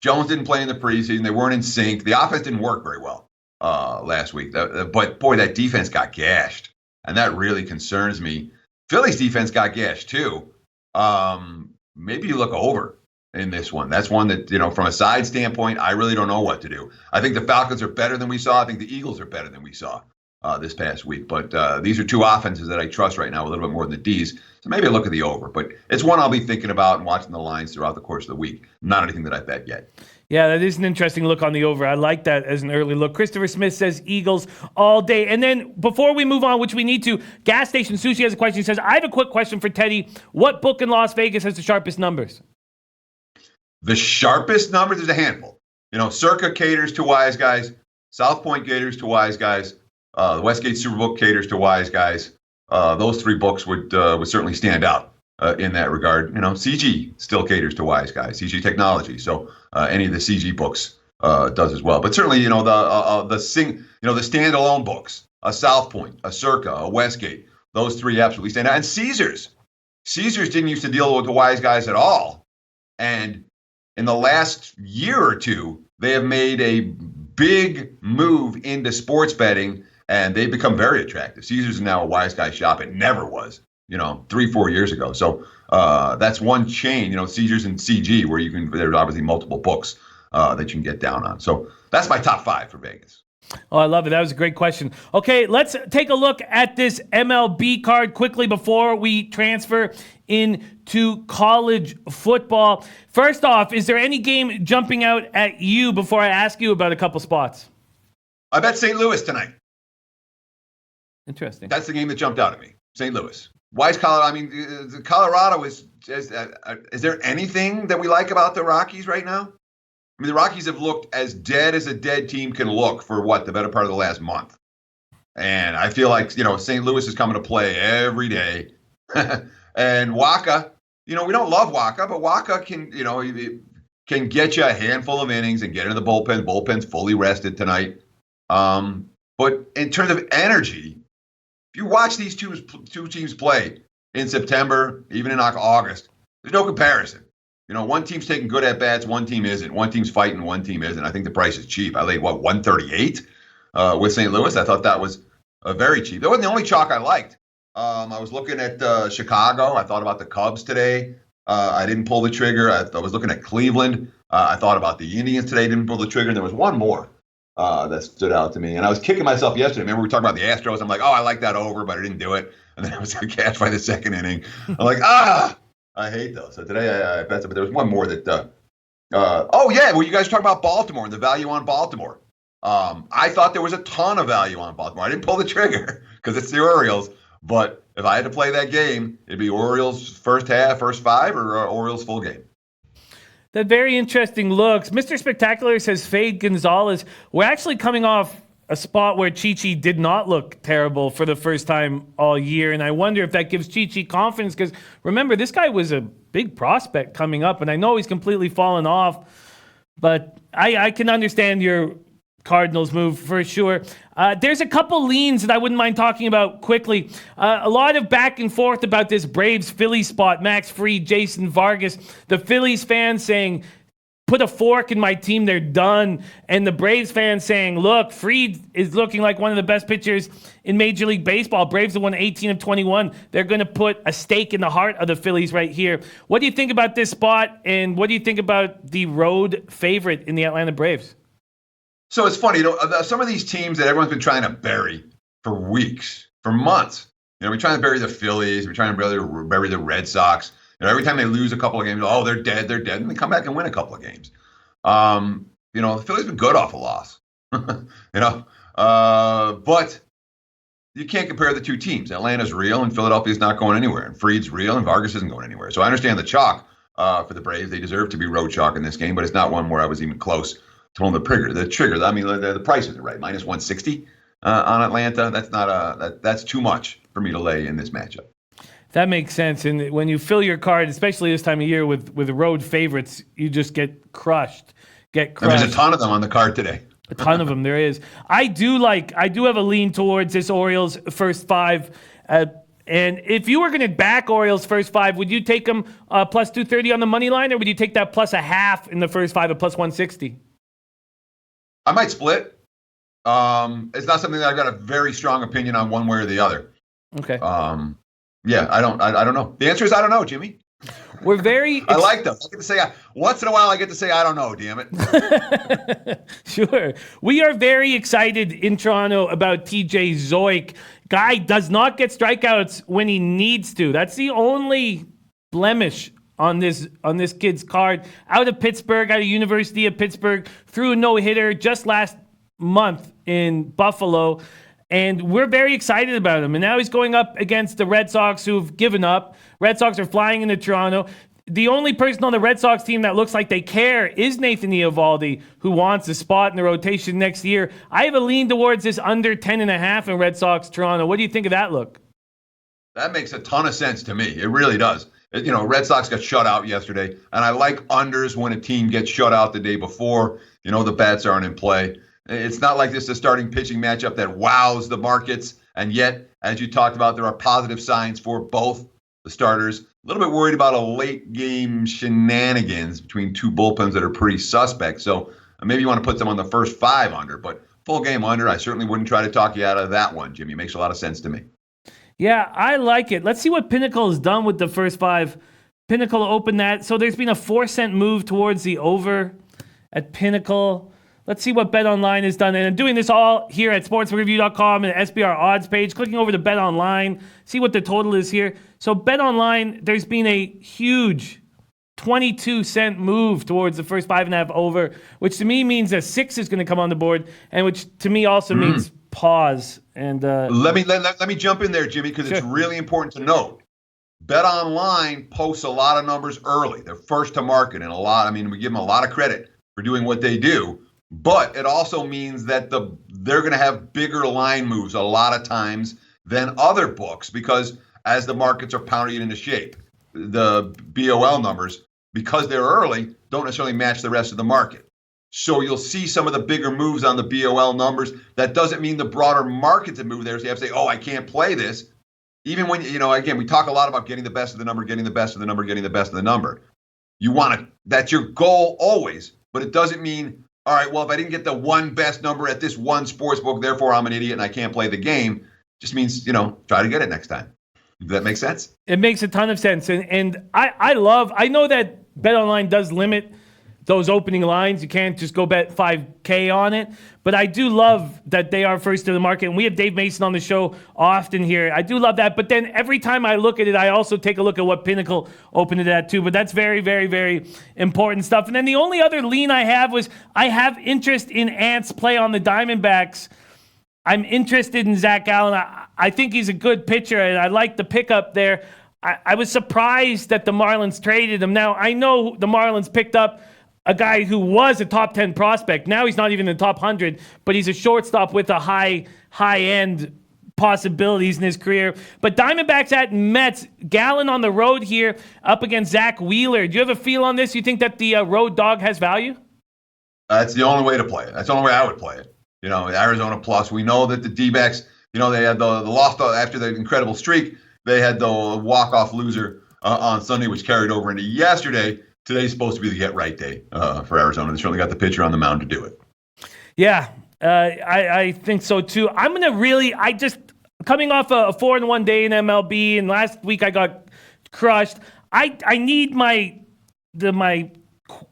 Jones didn't play in the preseason. They weren't in sync. The offense didn't work very well last week. But boy, that defense got gashed, and that really concerns me. Phillies defense got gashed too. Maybe you look over in this one. That's one that, from a side standpoint, I really don't know what to do. I think the Falcons are better than we saw. I think the Eagles are better than we saw this past week. But these are two offenses that I trust right now a little bit more than the D's. So maybe I look at the over. But it's one I'll be thinking about and watching the lines throughout the course of the week. Not anything that I bet yet. Yeah, that is an interesting look on the over. I like that as an early look. Christopher Smith says Eagles all day. And then before we move on, which we need to, Gas Station Sushi has a question. He says, I have a quick question for Teddy. What book in Las Vegas has the sharpest numbers? The sharpest numbers? There's a handful. Circa caters to wise guys. South Point caters to wise guys. The Westgate Superbook caters to wise guys. Those three books would certainly stand out in that regard. CG still caters to wise guys. CG Technology. So any of the CG books does as well. But certainly, the standalone books, a South Point, a Circa, a Westgate, those three absolutely stand out. And Caesars didn't used to deal with the wise guys at all. And in the last year or two, they have made a big move into sports betting. And they've become very attractive. Caesars is now a wise guy shop. It never was, 3-4 years ago. So that's one chain, Caesars and CG, where there's obviously multiple books that you can get down on. So that's my top 5 for Vegas. Oh, I love it. That was a great question. Okay, let's take a look at this MLB card quickly before we transfer into college football. First off, is there any game jumping out at you before I ask you about a couple spots? I bet St. Louis tonight. Interesting. That's the game that jumped out at me. St. Louis. Why is Colorado? I mean, Colorado is there anything that we like about the Rockies right now? I mean, the Rockies have looked as dead as a dead team can look for the better part of the last month. And I feel like, St. Louis is coming to play every day. And Waka, we don't love Waka, but Waka can get you a handful of innings and get into the bullpen. The bullpen's fully rested tonight. But in terms of energy, if you watch these two teams play in September, even in August, there's no comparison. One team's taking good at bats, one team isn't. One team's fighting, one team isn't. I think the price is cheap. I laid 138 with St. Louis. I thought that was very cheap. That wasn't the only chalk I liked. I was looking at Chicago. I thought about the Cubs today. I didn't pull the trigger. I was looking at Cleveland. I thought about the Indians today. Didn't pull the trigger. And there was one more that stood out to me. And I was kicking myself yesterday. Remember we were talking about the Astros? I'm like, I like that over, but I didn't do it. And then I was cashed by the second inning. I'm like, I hate those. So today I bet, but there was one more that, you guys talk about Baltimore and the value on Baltimore. I thought there was a ton of value on Baltimore. I didn't pull the trigger because it's the Orioles. But if I had to play that game, it'd be Orioles first half, first 5, or Orioles full game. That very interesting looks. Mr. Spectacular says Fade Gonzalez. We're actually coming off a spot where Chi-Chi did not look terrible for the first time all year, and I wonder if that gives Chi-Chi confidence, because remember, this guy was a big prospect coming up, and I know he's completely fallen off, but I can understand your Cardinals move for sure. There's a couple leans that I wouldn't mind talking about quickly. A lot of back and forth about this Braves-Phillies spot, Max Fried, Jason Vargas. The Phillies fans saying, put a fork in my team, they're done. And the Braves fans saying, look, Fried is looking like one of the best pitchers in Major League Baseball. Braves have won 18 of 21. They're going to put a stake in the heart of the Phillies right here. What do you think about this spot? And what do you think about the road favorite in the Atlanta Braves? So it's funny, some of these teams that everyone's been trying to bury for weeks, for months. We're trying to bury the Phillies. We're trying to bury the Red Sox. Every time they lose a couple of games, oh, they're dead, and they come back and win a couple of games. The Phillies been good off a loss, but you can't compare the two teams. Atlanta's real, and Philadelphia's not going anywhere. And Fried's real, and Vargas isn't going anywhere. So I understand the chalk for the Braves. They deserve to be road chalk in this game, but it's not one where I was even close to pulling the trigger. I mean, the price isn't right. Minus 160 on Atlanta. That's not that's too much for me to lay in this matchup. That makes sense. And when you fill your card, especially this time of year with road favorites, you just get crushed. And there's a ton of them on the card today. A ton of them, there is. I do have a lean towards this Orioles first five. And if you were going to back Orioles first five, would you take them plus 230 on the money line, or would you take that plus a half in the first five at plus 160? I might split. It's not something that I've got a very strong opinion on one way or the other. Okay. Yeah, I don't know. The answer is I don't know, Jimmy. We're very. I like them. I get to say once in a while. I get to say I don't know. Damn it. Sure. We are very excited in Toronto about TJ Zoik. Guy does not get strikeouts when he needs to. That's the only blemish on this kid's card. Out of Pittsburgh, out of University of Pittsburgh, threw a no-hitter just last month in Buffalo. And we're very excited about him. And now he's going up against the Red Sox, who've given up. Red Sox are flying into Toronto. The only person on the Red Sox team that looks like they care is Nathan Eovaldi, who wants a spot in the rotation next year. I have a lean towards this under 10.5 in Red Sox Toronto. What do you think of that look? That makes a ton of sense to me. It really does. Red Sox got shut out yesterday, and I like unders when a team gets shut out the day before. The bats aren't in play. It's not like this is a starting pitching matchup that wows the markets. And yet, as you talked about, there are positive signs for both the starters. A little bit worried about a late game shenanigans between two bullpens that are pretty suspect. So maybe you want to put them on the first five under, but full game under, I certainly wouldn't try to talk you out of that one, Jimmy. It makes a lot of sense to me. Yeah, I like it. Let's see what Pinnacle has done with the first five. Pinnacle opened that. So there's been a 4-cent move towards the over at Pinnacle. Let's see what BetOnline has done. And I'm doing this all here at sportsreview.com and the SBR odds page. Clicking over to BetOnline, see what the total is here. So BetOnline, there's been a huge 22-cent move towards the first 5.5 over, which to me means a 6 is going to come on the board, and which to me also means pause. And let me jump in there, Jimmy, because It's really important to note. BetOnline posts a lot of numbers early. They're first to market, and we give them a lot of credit for doing what they do. But it also means that they're going to have bigger line moves a lot of times than other books, because as the markets are pounding it into shape, the BOL numbers, because they're early, don't necessarily match the rest of the market. So you'll see some of the bigger moves on the BOL numbers. That doesn't mean the broader markets have moved there. So you have to say, I can't play this. Even when, again, we talk a lot about getting the best of the number, getting the best of the number, getting the best of the number. That's your goal always, but it doesn't mean, all right, well, if I didn't get the one best number at this one sports book, therefore I'm an idiot and I can't play the game. Just means, try to get it next time. Does that make sense? It makes a ton of sense. And I know that BetOnline does limit those opening lines. You can't just go bet 5K on it. But I do love that they are first to the market. And we have Dave Mason on the show often here. I do love that. But then every time I look at it, I also take a look at what Pinnacle opened it at too. But that's very, very, very important stuff. And then the only other lean I have was I have interest in Ant's play on the Diamondbacks. I'm interested in Zach Allen. I think he's a good pitcher, and I like the pickup there. I was surprised that the Marlins traded him. Now, I know the Marlins picked up a guy who was a top 10 prospect. Now he's not even in the top 100, but he's a shortstop with a high-end possibilities in his career. But Diamondbacks at Mets, Gallen on the road here up against Zach Wheeler. Do you have a feel on this? You think that the road dog has value? That's the only way to play it. That's the only way I would play it. Arizona plus. We know that the D-backs, they had the loss after the incredible streak. They had the walk-off loser on Sunday, which carried over into yesterday. Today's supposed to be the get-right day for Arizona. They certainly got the pitcher on the mound to do it. Yeah, I think so too. I'm going to coming off a 4-1 day in MLB, and last week I got crushed. I need my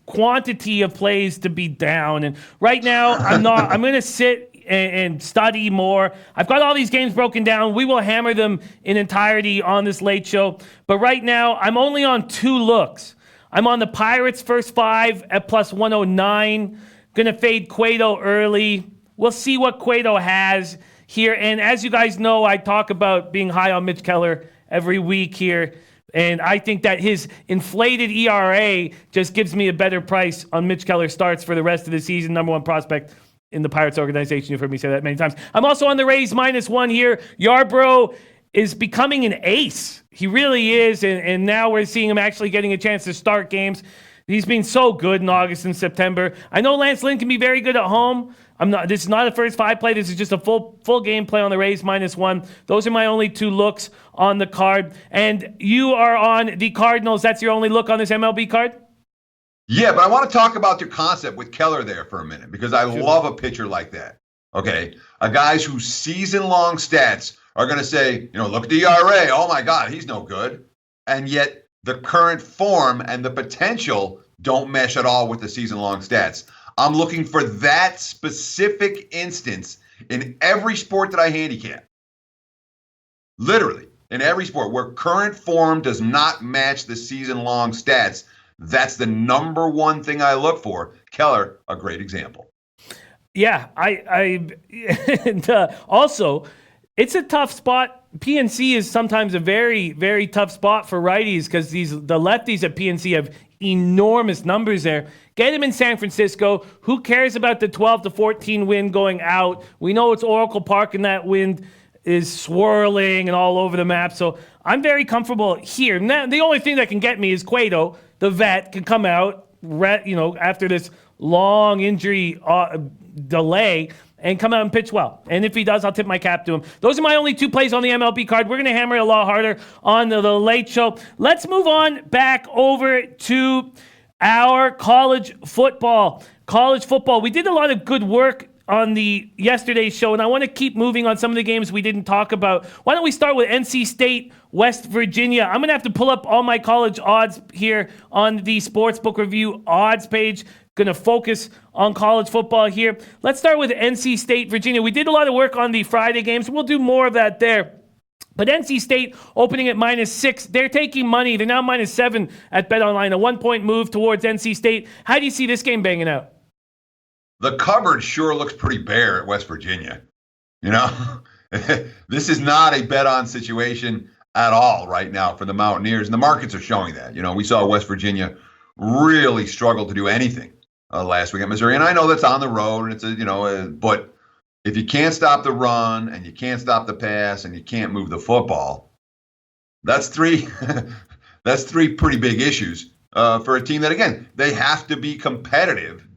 quantity of plays to be down, and right now I'm not. I'm going to sit and study more. I've got all these games broken down. We will hammer them in entirety on this late show. But right now, I'm only on 2 looks. I'm on the Pirates first 5 at plus 109. Going to fade Cueto early. We'll see what Cueto has here. And as you guys know, I talk about being high on Mitch Keller every week here. And I think that his inflated ERA just gives me a better price on Mitch Keller starts for the rest of the season. Number 1 prospect in the Pirates organization. You've heard me say that many times. I'm also on the Rays -1 here. Yarbrough is becoming an ace. He really is. And now we're seeing him actually getting a chance to start games. He's been so good in August and September. I know Lance Lynn can be very good at home. This is not a first 5 play. This is just a full game play on the Rays -1. Those are my only 2 looks on the card. And you are on the Cardinals. That's your only look on this MLB card? Yeah, but I want to talk about your concept with Keller there for a minute, because I love a pitcher like that. Okay, a guys whose season-long stats are going to say, look at the ERA. Oh my God, he's no good, and yet the current form and the potential don't mesh at all with the season-long stats. I'm looking for that specific instance in every sport that I handicap. Literally, in every sport where current form does not match the season-long stats. That's the number 1 thing I look for. Keller, a great example. Yeah, and also, it's a tough spot. PNC is sometimes a very, very tough spot for righties because the lefties at PNC have enormous numbers there. Get him in San Francisco. Who cares about the 12-14 wind going out? We know it's Oracle Park and that wind is swirling and all over the map. So I'm very comfortable here. Now, the only thing that can get me is Cueto, the vet, can come out, after this long injury delay and come out and pitch well. And if he does, I'll tip my cap to him. Those are my only 2 plays on the MLB card. We're going to hammer it a lot harder on the late show. Let's move on back over to our college football. College football. We did a lot of good work on the yesterday's show, and I want to keep moving on some of the games we didn't talk about. Why don't we start with NC State, West Virginia? I'm going to have to pull up all my college odds here on the Sportsbook Review odds page. Going to focus on college football here. Let's start with NC State, Virginia. We did a lot of work on the Friday games. We'll do more of that there. But NC State opening at -6. They're taking money. They're now -7 at BetOnline. A 1-point move towards NC State. How do you see this game banging out? The cupboard sure looks pretty bare at West Virginia. This is not a bet-on situation at all right now for the Mountaineers, and the markets are showing that. We saw West Virginia really struggle to do anything last week at Missouri, and I know that's on the road, and it's but if you can't stop the run and you can't stop the pass and you can't move the football, that's 3 that's 3 pretty big issues for a team that, again, they have to be competitive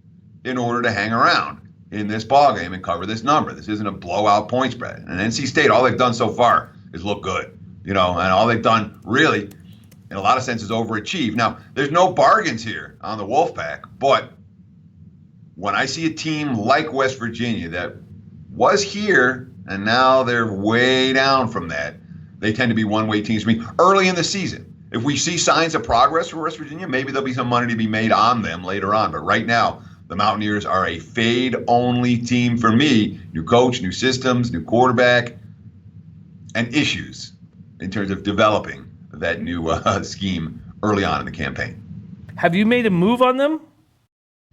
in order to hang around in this ballgame and cover this number. This isn't a blowout point spread. And NC State, all they've done so far is look good, and all they've done really, in a lot of senses, overachieve. Now, there's no bargains here on the Wolfpack, but when I see a team like West Virginia that was here and now they're way down from that, they tend to be one-way teams for me early in the season. If we see signs of progress from West Virginia, maybe there'll be some money to be made on them later on. But right now, the Mountaineers are a fade-only team for me. New coach, new systems, new quarterback, and issues in terms of developing that new scheme early on in the campaign. Have you made a move on them?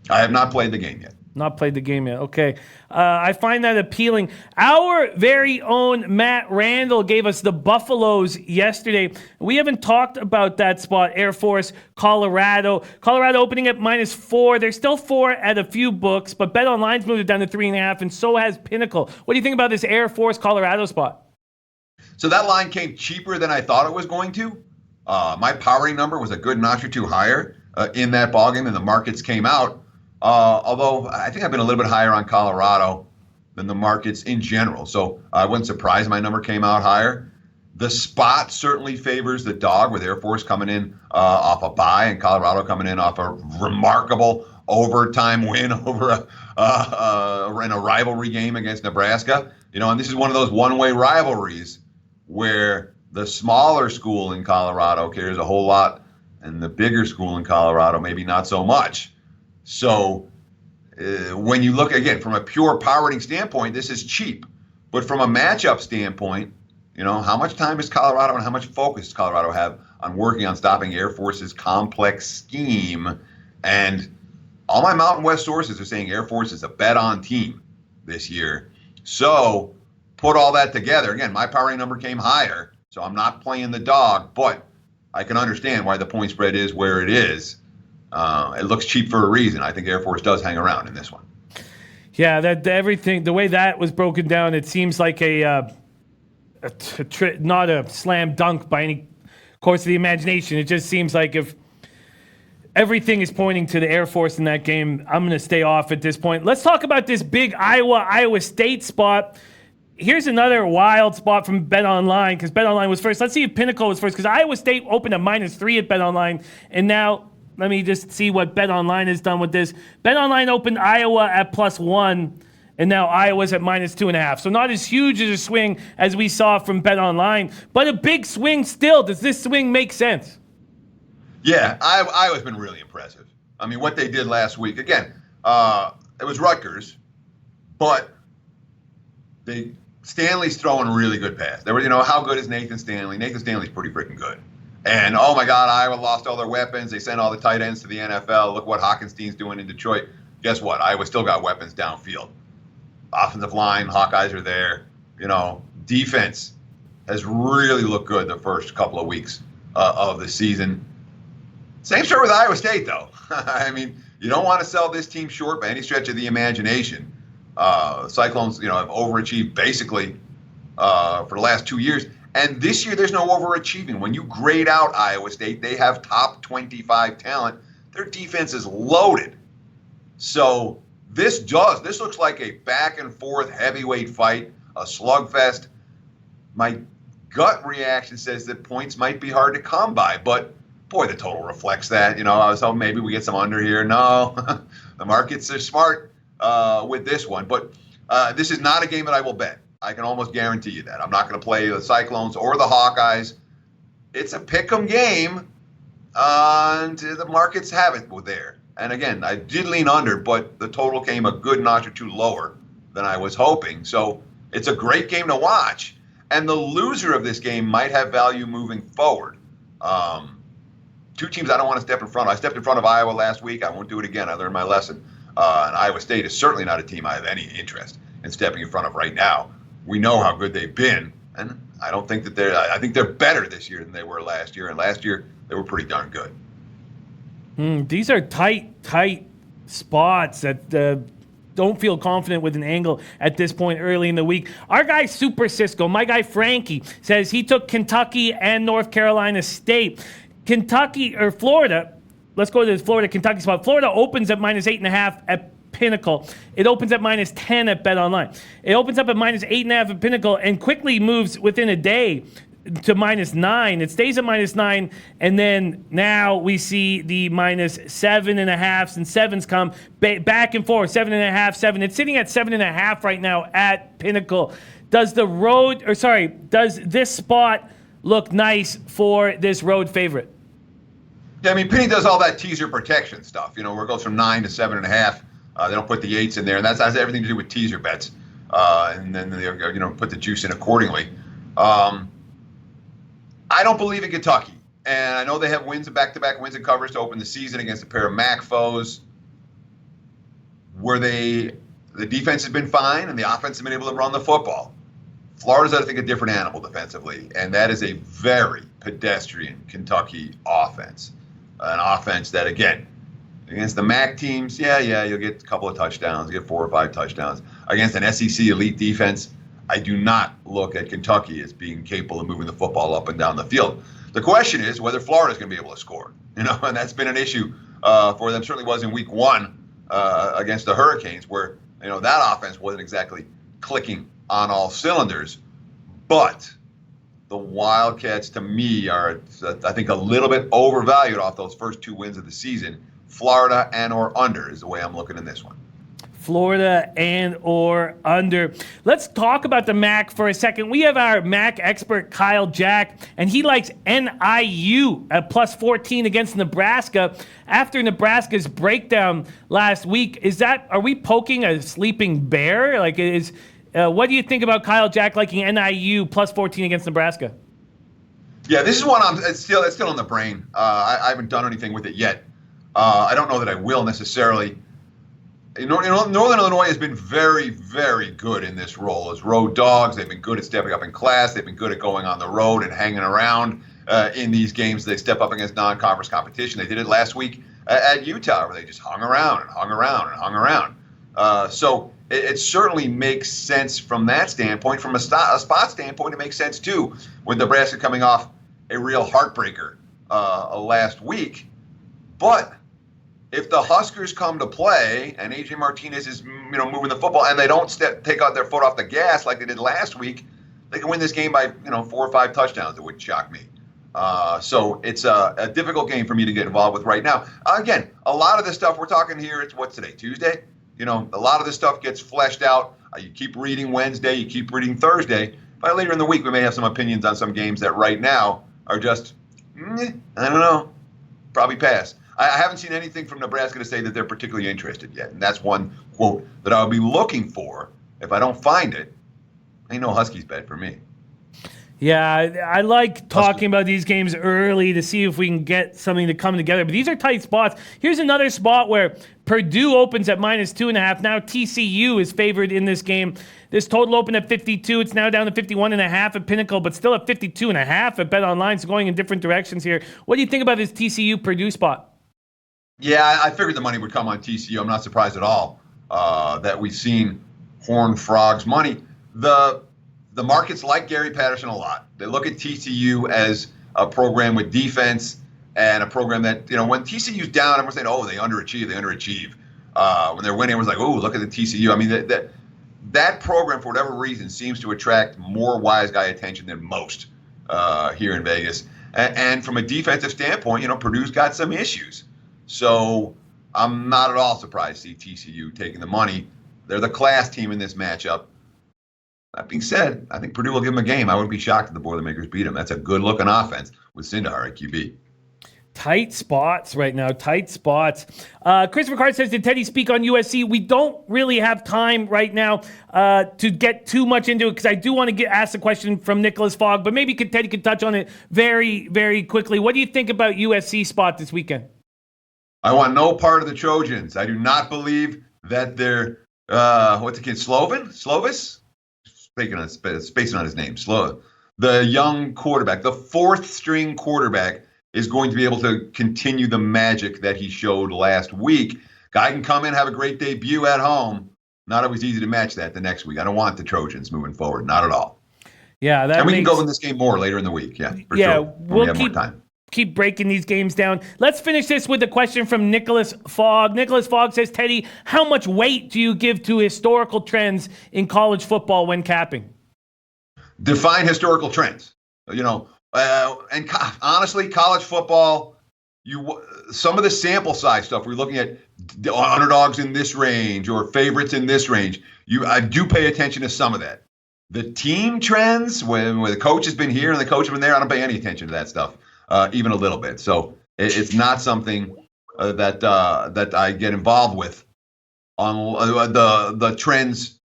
I have not played the game yet. Not played the game yet. Okay. I find that appealing. Our very own Matt Randall gave us the Buffaloes yesterday. We haven't talked about that spot. Air Force, Colorado. Colorado opening at -4. They're still 4 at a few books, but BetOnline's moved it down to 3.5, and so has Pinnacle. What do you think about this Air Force, Colorado spot? So that line came cheaper than I thought it was going to. My powering number was a good notch or two higher in that ballgame than the markets came out. Although I think I've been a little bit higher on Colorado than the markets in general. So I wasn't surprised my number came out higher. The spot certainly favors the dog, with Air Force coming in off a bye and Colorado coming in off a remarkable overtime win over in a rivalry game against Nebraska. And this is one of those one-way rivalries where the smaller school in Colorado cares a whole lot and the bigger school in Colorado maybe not so much. So when you look, again, from a pure powering standpoint, this is cheap. But from a matchup standpoint, how much time does Colorado and how much focus does Colorado have on working on stopping Air Force's complex scheme? And all my Mountain West sources are saying Air Force is a bet-on team this year. So put all that together. Again, my powering number came higher, so I'm not playing the dog, but I can understand why the point spread is where it is. It looks cheap for a reason. I think Air Force does hang around in this one. Yeah, everything, the way that was broken down, it seems like not a slam dunk by any course of the imagination. It just seems like if everything is pointing to the Air Force in that game, I'm going to stay off at this point. Let's talk about this big Iowa State spot. Here's another wild spot from BetOnline, because BetOnline was first. Let's see if Pinnacle was first, because Iowa State opened at -3 at BetOnline, and now let me just see what BetOnline has done with this. BetOnline opened Iowa at +1, and now Iowa's at -2.5. So not as huge as a swing as we saw from BetOnline, but a big swing still. Does this swing make sense? Yeah, Iowa's been really impressive. I mean, what they did last week, again, it was Rutgers, but Stanley's throwing a really good pass. There were, how good is Nathan Stanley? Nathan Stanley's pretty freaking good. And, oh, my God, Iowa lost all their weapons. They sent all the tight ends to the NFL. Look what Hockenstein's doing in Detroit. Guess what? Iowa still got weapons downfield. Offensive line, Hawkeyes are there. Defense has really looked good the first couple of weeks of the season. Same story with Iowa State, though. I mean, you don't want to sell this team short by any stretch of the imagination. Cyclones, have overachieved basically for the last 2 years. And this year, there's no overachieving. When you grade out Iowa State, they have top 25 talent. Their defense is loaded. So this looks like a back and forth heavyweight fight, a slugfest. My gut reaction says that points might be hard to come by, but boy, the total reflects that. I was hoping maybe we get some under here. No, the markets are smart with this one, but this is not a game that I will bet. I can almost guarantee you that. I'm not going to play the Cyclones or the Hawkeyes. It's a pick'em game, and the markets have it there. And again, I did lean under, but the total came a good notch or two lower than I was hoping. So it's a great game to watch. And the loser of this game might have value moving forward. Two teams I don't want to step in front of. I stepped in front of Iowa last week. I won't do it again. I learned my lesson. And Iowa State is certainly not a team I have any interest in stepping in front of right now. We know how good they've been, and I don't think that I think they're better this year than they were last year, and last year they were pretty darn good. These are tight spots that don't feel confident with an angle at this point early in the week. Our guy Super Cisco, my guy Frankie, says he took Kentucky and North Carolina State. Kentucky or Florida, let's go to the Florida-Kentucky spot. Florida opens at -8.5 at Pinnacle. It opens at -10 at BetOnline. It opens up at -8.5 at Pinnacle and quickly moves within a day to -9. It stays at -9, and then now we see the -7.5s and 7s come back and forth. 7.5, 7. It's sitting at 7.5 right now at Pinnacle. Does this spot look nice for this road favorite? Yeah, I mean, Penny does all that teaser protection stuff. Where it goes from 9 to 7.5. They don't put the 8s in there, and that has everything to do with teaser bets. And then they put the juice in accordingly. I don't believe in Kentucky, and I know they have back-to-back wins and covers to open the season against a pair of MAC foes. where the defense has been fine and the offense has been able to run the football. Florida's, I think, a different animal defensively, and that is a very pedestrian Kentucky offense. An offense that, again, against the MAC teams, you'll get a couple of touchdowns, get 4 or 5 touchdowns. Against an SEC elite defense, I do not look at Kentucky as being capable of moving the football up and down the field. The question is whether Florida's going to be able to score, and that's been an issue for them. Certainly was in week 1 against the Hurricanes, where that offense wasn't exactly clicking on all cylinders. But the Wildcats, to me, are, I think, a little bit overvalued off those first 2 wins of the season. Florida and or under is the way I'm looking in this one. Florida and or under. Let's talk about the MAC for a second. We have our MAC expert, Kyle Jack, and he likes NIU at plus 14 against Nebraska. After Nebraska's breakdown last week, are we poking a sleeping bear? What do you think about Kyle Jack liking NIU plus 14 against Nebraska? Yeah, this is one it's still in the brain. I haven't done anything with it yet. I don't know that I will necessarily. Northern Illinois has been very, very good in this role as road dogs. They've been good at stepping up in class. They've been good at going on the road and hanging around in these games. They step up against non-conference competition. They did it last week at Utah, where they just hung around and hung around and hung around. So it certainly makes sense from that standpoint. From a spot standpoint, it makes sense too, with Nebraska coming off a real heartbreaker last week. But if the Huskers come to play and A.J. Martinez is moving the football and they don't take out their foot off the gas like they did last week, they can win this game by 4 or 5 touchdowns. It wouldn't shock me. So it's a difficult game for me to get involved with right now. Again, a lot of this stuff we're talking here, it's what's today, Tuesday? A lot of this stuff gets fleshed out. You keep reading Wednesday, you keep reading Thursday. By later in the week, we may have some opinions on some games that right now are just, I don't know, probably pass. I haven't seen anything from Nebraska to say that they're particularly interested yet. And that's one quote that I'll be looking for. If I don't find it, ain't no Huskies bet for me. Yeah, I like talking about these games early to see if we can get something to come together. But these are tight spots. Here's another spot where Purdue opens at minus 2.5. Now TCU is favored in this game. This total opened at 52. It's now down to 51.5 at Pinnacle, but still at 52.5 at BetOnline. So going in different directions here. What do you think about this TCU Purdue spot? Yeah, I figured the money would come on TCU. I'm not surprised at all that we've seen Horned Frogs money. The markets like Gary Patterson a lot. They look at TCU as a program with defense and a program that, when TCU's down, everyone's saying, they underachieve. When they're winning, everyone's like, look at the TCU. I mean, that program, for whatever reason, seems to attract more wise guy attention than most here in Vegas. And from a defensive standpoint, Purdue's got some issues. So I'm not at all surprised to see TCU taking the money. They're the class team in this matchup. That being said, I think Purdue will give them a game. I wouldn't be shocked if the Boilermakers beat them. That's a good-looking offense with Sindar at QB. Tight spots right now, tight spots. Christopher Card says, did Teddy speak on USC? We don't really have time right now to get too much into it because I do want to ask a question from Nicholas Fogg, but maybe Teddy could touch on it very, very quickly. What do you think about USC spot this weekend? I want no part of the Trojans. I do not believe that they're, what's the kid, Slovis? Spacing on his name. The young quarterback, the 4th string quarterback, is going to be able to continue the magic that he showed last week. Guy can come in, have a great debut at home. Not always easy to match that the next week. I don't want the Trojans moving forward. Not at all. Yeah, and we can go in this game more later in the week. Yeah, for sure. We'll keep breaking these games down. Let's finish this with a question from Nicholas Fogg. Nicholas Fogg says, Teddy, how much weight do you give to historical trends in college football when capping? Define historical trends. And honestly, college football, some of the sample size stuff, we're looking at the underdogs in this range or favorites in this range. I do pay attention to some of that. The team trends, when the coach has been here and the coach has been there, I don't pay any attention to that stuff. Even a little bit. So it's not something that I get involved with on the trends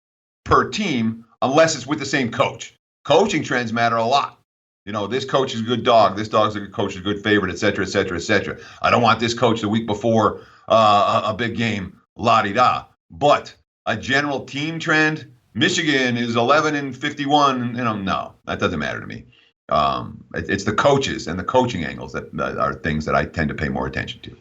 per team unless it's with the same coach. Coaching trends matter a lot. This coach is a good dog. This dog's a good coach, is a good favorite, et cetera, et cetera, et cetera. I don't want this coach the week before a big game, la-di-da. But a general team trend, Michigan is 11-51. No, that doesn't matter to me. It's the coaches and the coaching angles that are things that I tend to pay more attention to.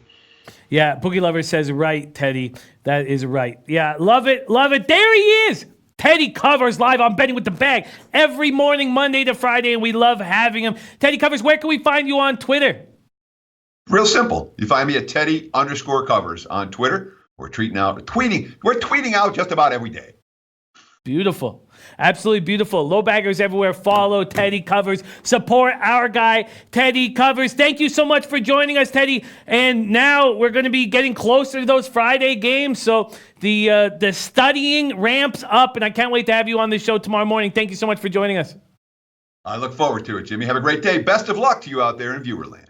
Yeah, Boogie Lover says right, Teddy. That is right. Yeah, love it, love it. There he is. Teddy Covers live on Betting with the Bag every morning, Monday to Friday, and we love having him. Teddy Covers, where can we find you on Twitter? Real simple. You find me at Teddy_Covers on Twitter. We're tweeting out just about every day. Beautiful. Absolutely beautiful. Low baggers everywhere. Follow Teddy Covers. Support our guy, Teddy Covers. Thank you so much for joining us, Teddy. And now we're going to be getting closer to those Friday games. So the studying ramps up, and I can't wait to have you on the show tomorrow morning. Thank you so much for joining us. I look forward to it, Jimmy. Have a great day. Best of luck to you out there in Viewerland.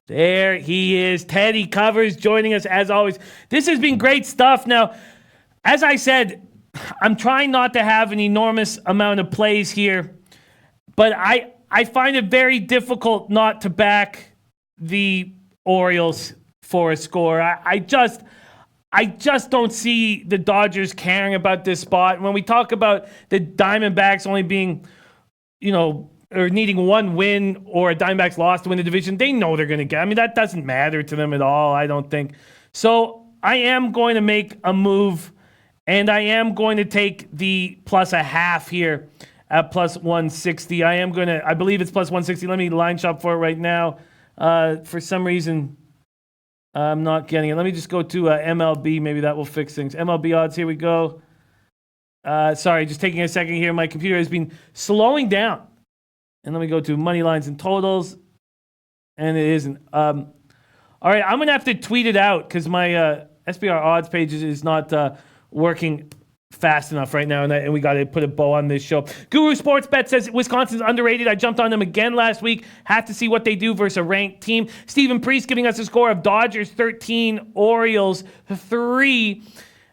There he is, Teddy Covers, joining us as always. This has been great stuff. Now, as I said, I'm trying not to have an enormous amount of plays here, but I find it very difficult not to back the Orioles for a score. I just don't see the Dodgers caring about this spot. When we talk about the Diamondbacks only being, or needing one win or a Diamondbacks loss to win the division, they know they're going to get. I mean, that doesn't matter to them at all, I don't think. So I am going to make a move, and I am going to take the +0.5 here at +160. I believe it's +160. Let me line shop for it right now. For some reason, I'm not getting it. Let me just go to MLB. Maybe that will fix things. MLB odds, here we go. Sorry, just taking a second here. My computer has been slowing down. And let me go to money lines and totals. And it isn't. All right, I'm going to have to tweet it out because my SBR odds page is not working fast enough right now. And we got to put a bow on this show. Guru Sports Bet says Wisconsin's underrated. I jumped on them again last week. Have to see what they do versus a ranked team. Stephen Priest giving us a score of Dodgers 13, Orioles 3.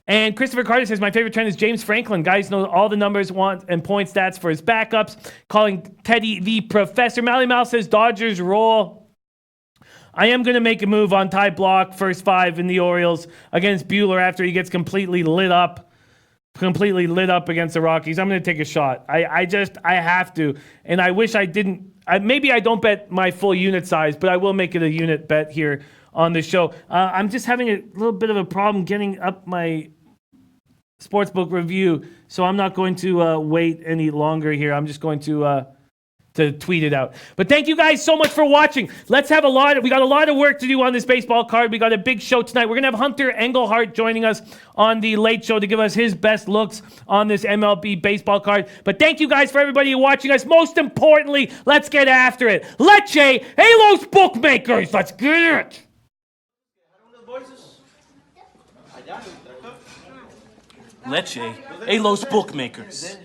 And Christopher Carter says, my favorite trend is James Franklin. Guys know all the numbers, want, and point stats for his backups. Calling Teddy the professor. Mally Mal says, Dodgers roll. I am going to make a move on Ty Block, first 5 in the Orioles against Buehler after he gets completely lit up against the Rockies. I'm going to take a shot. I have to. And I wish I didn't. Maybe I don't bet my full unit size, but I will make it a unit bet here on the show. I'm just having a little bit of a problem getting up my Sportsbook review, so I'm not going to wait any longer here. I'm just going to tweet it out. But thank you guys so much for watching. We got a lot of work to do on this baseball card. We got a big show tonight. We're going to have Hunter Engelhardt joining us on the Late Show to give us his best looks on this MLB baseball card. But thank you guys for everybody watching us. Most importantly, let's get after it. Leche, Halos Bookmakers, let's get it. Leche, Los Bookmakers.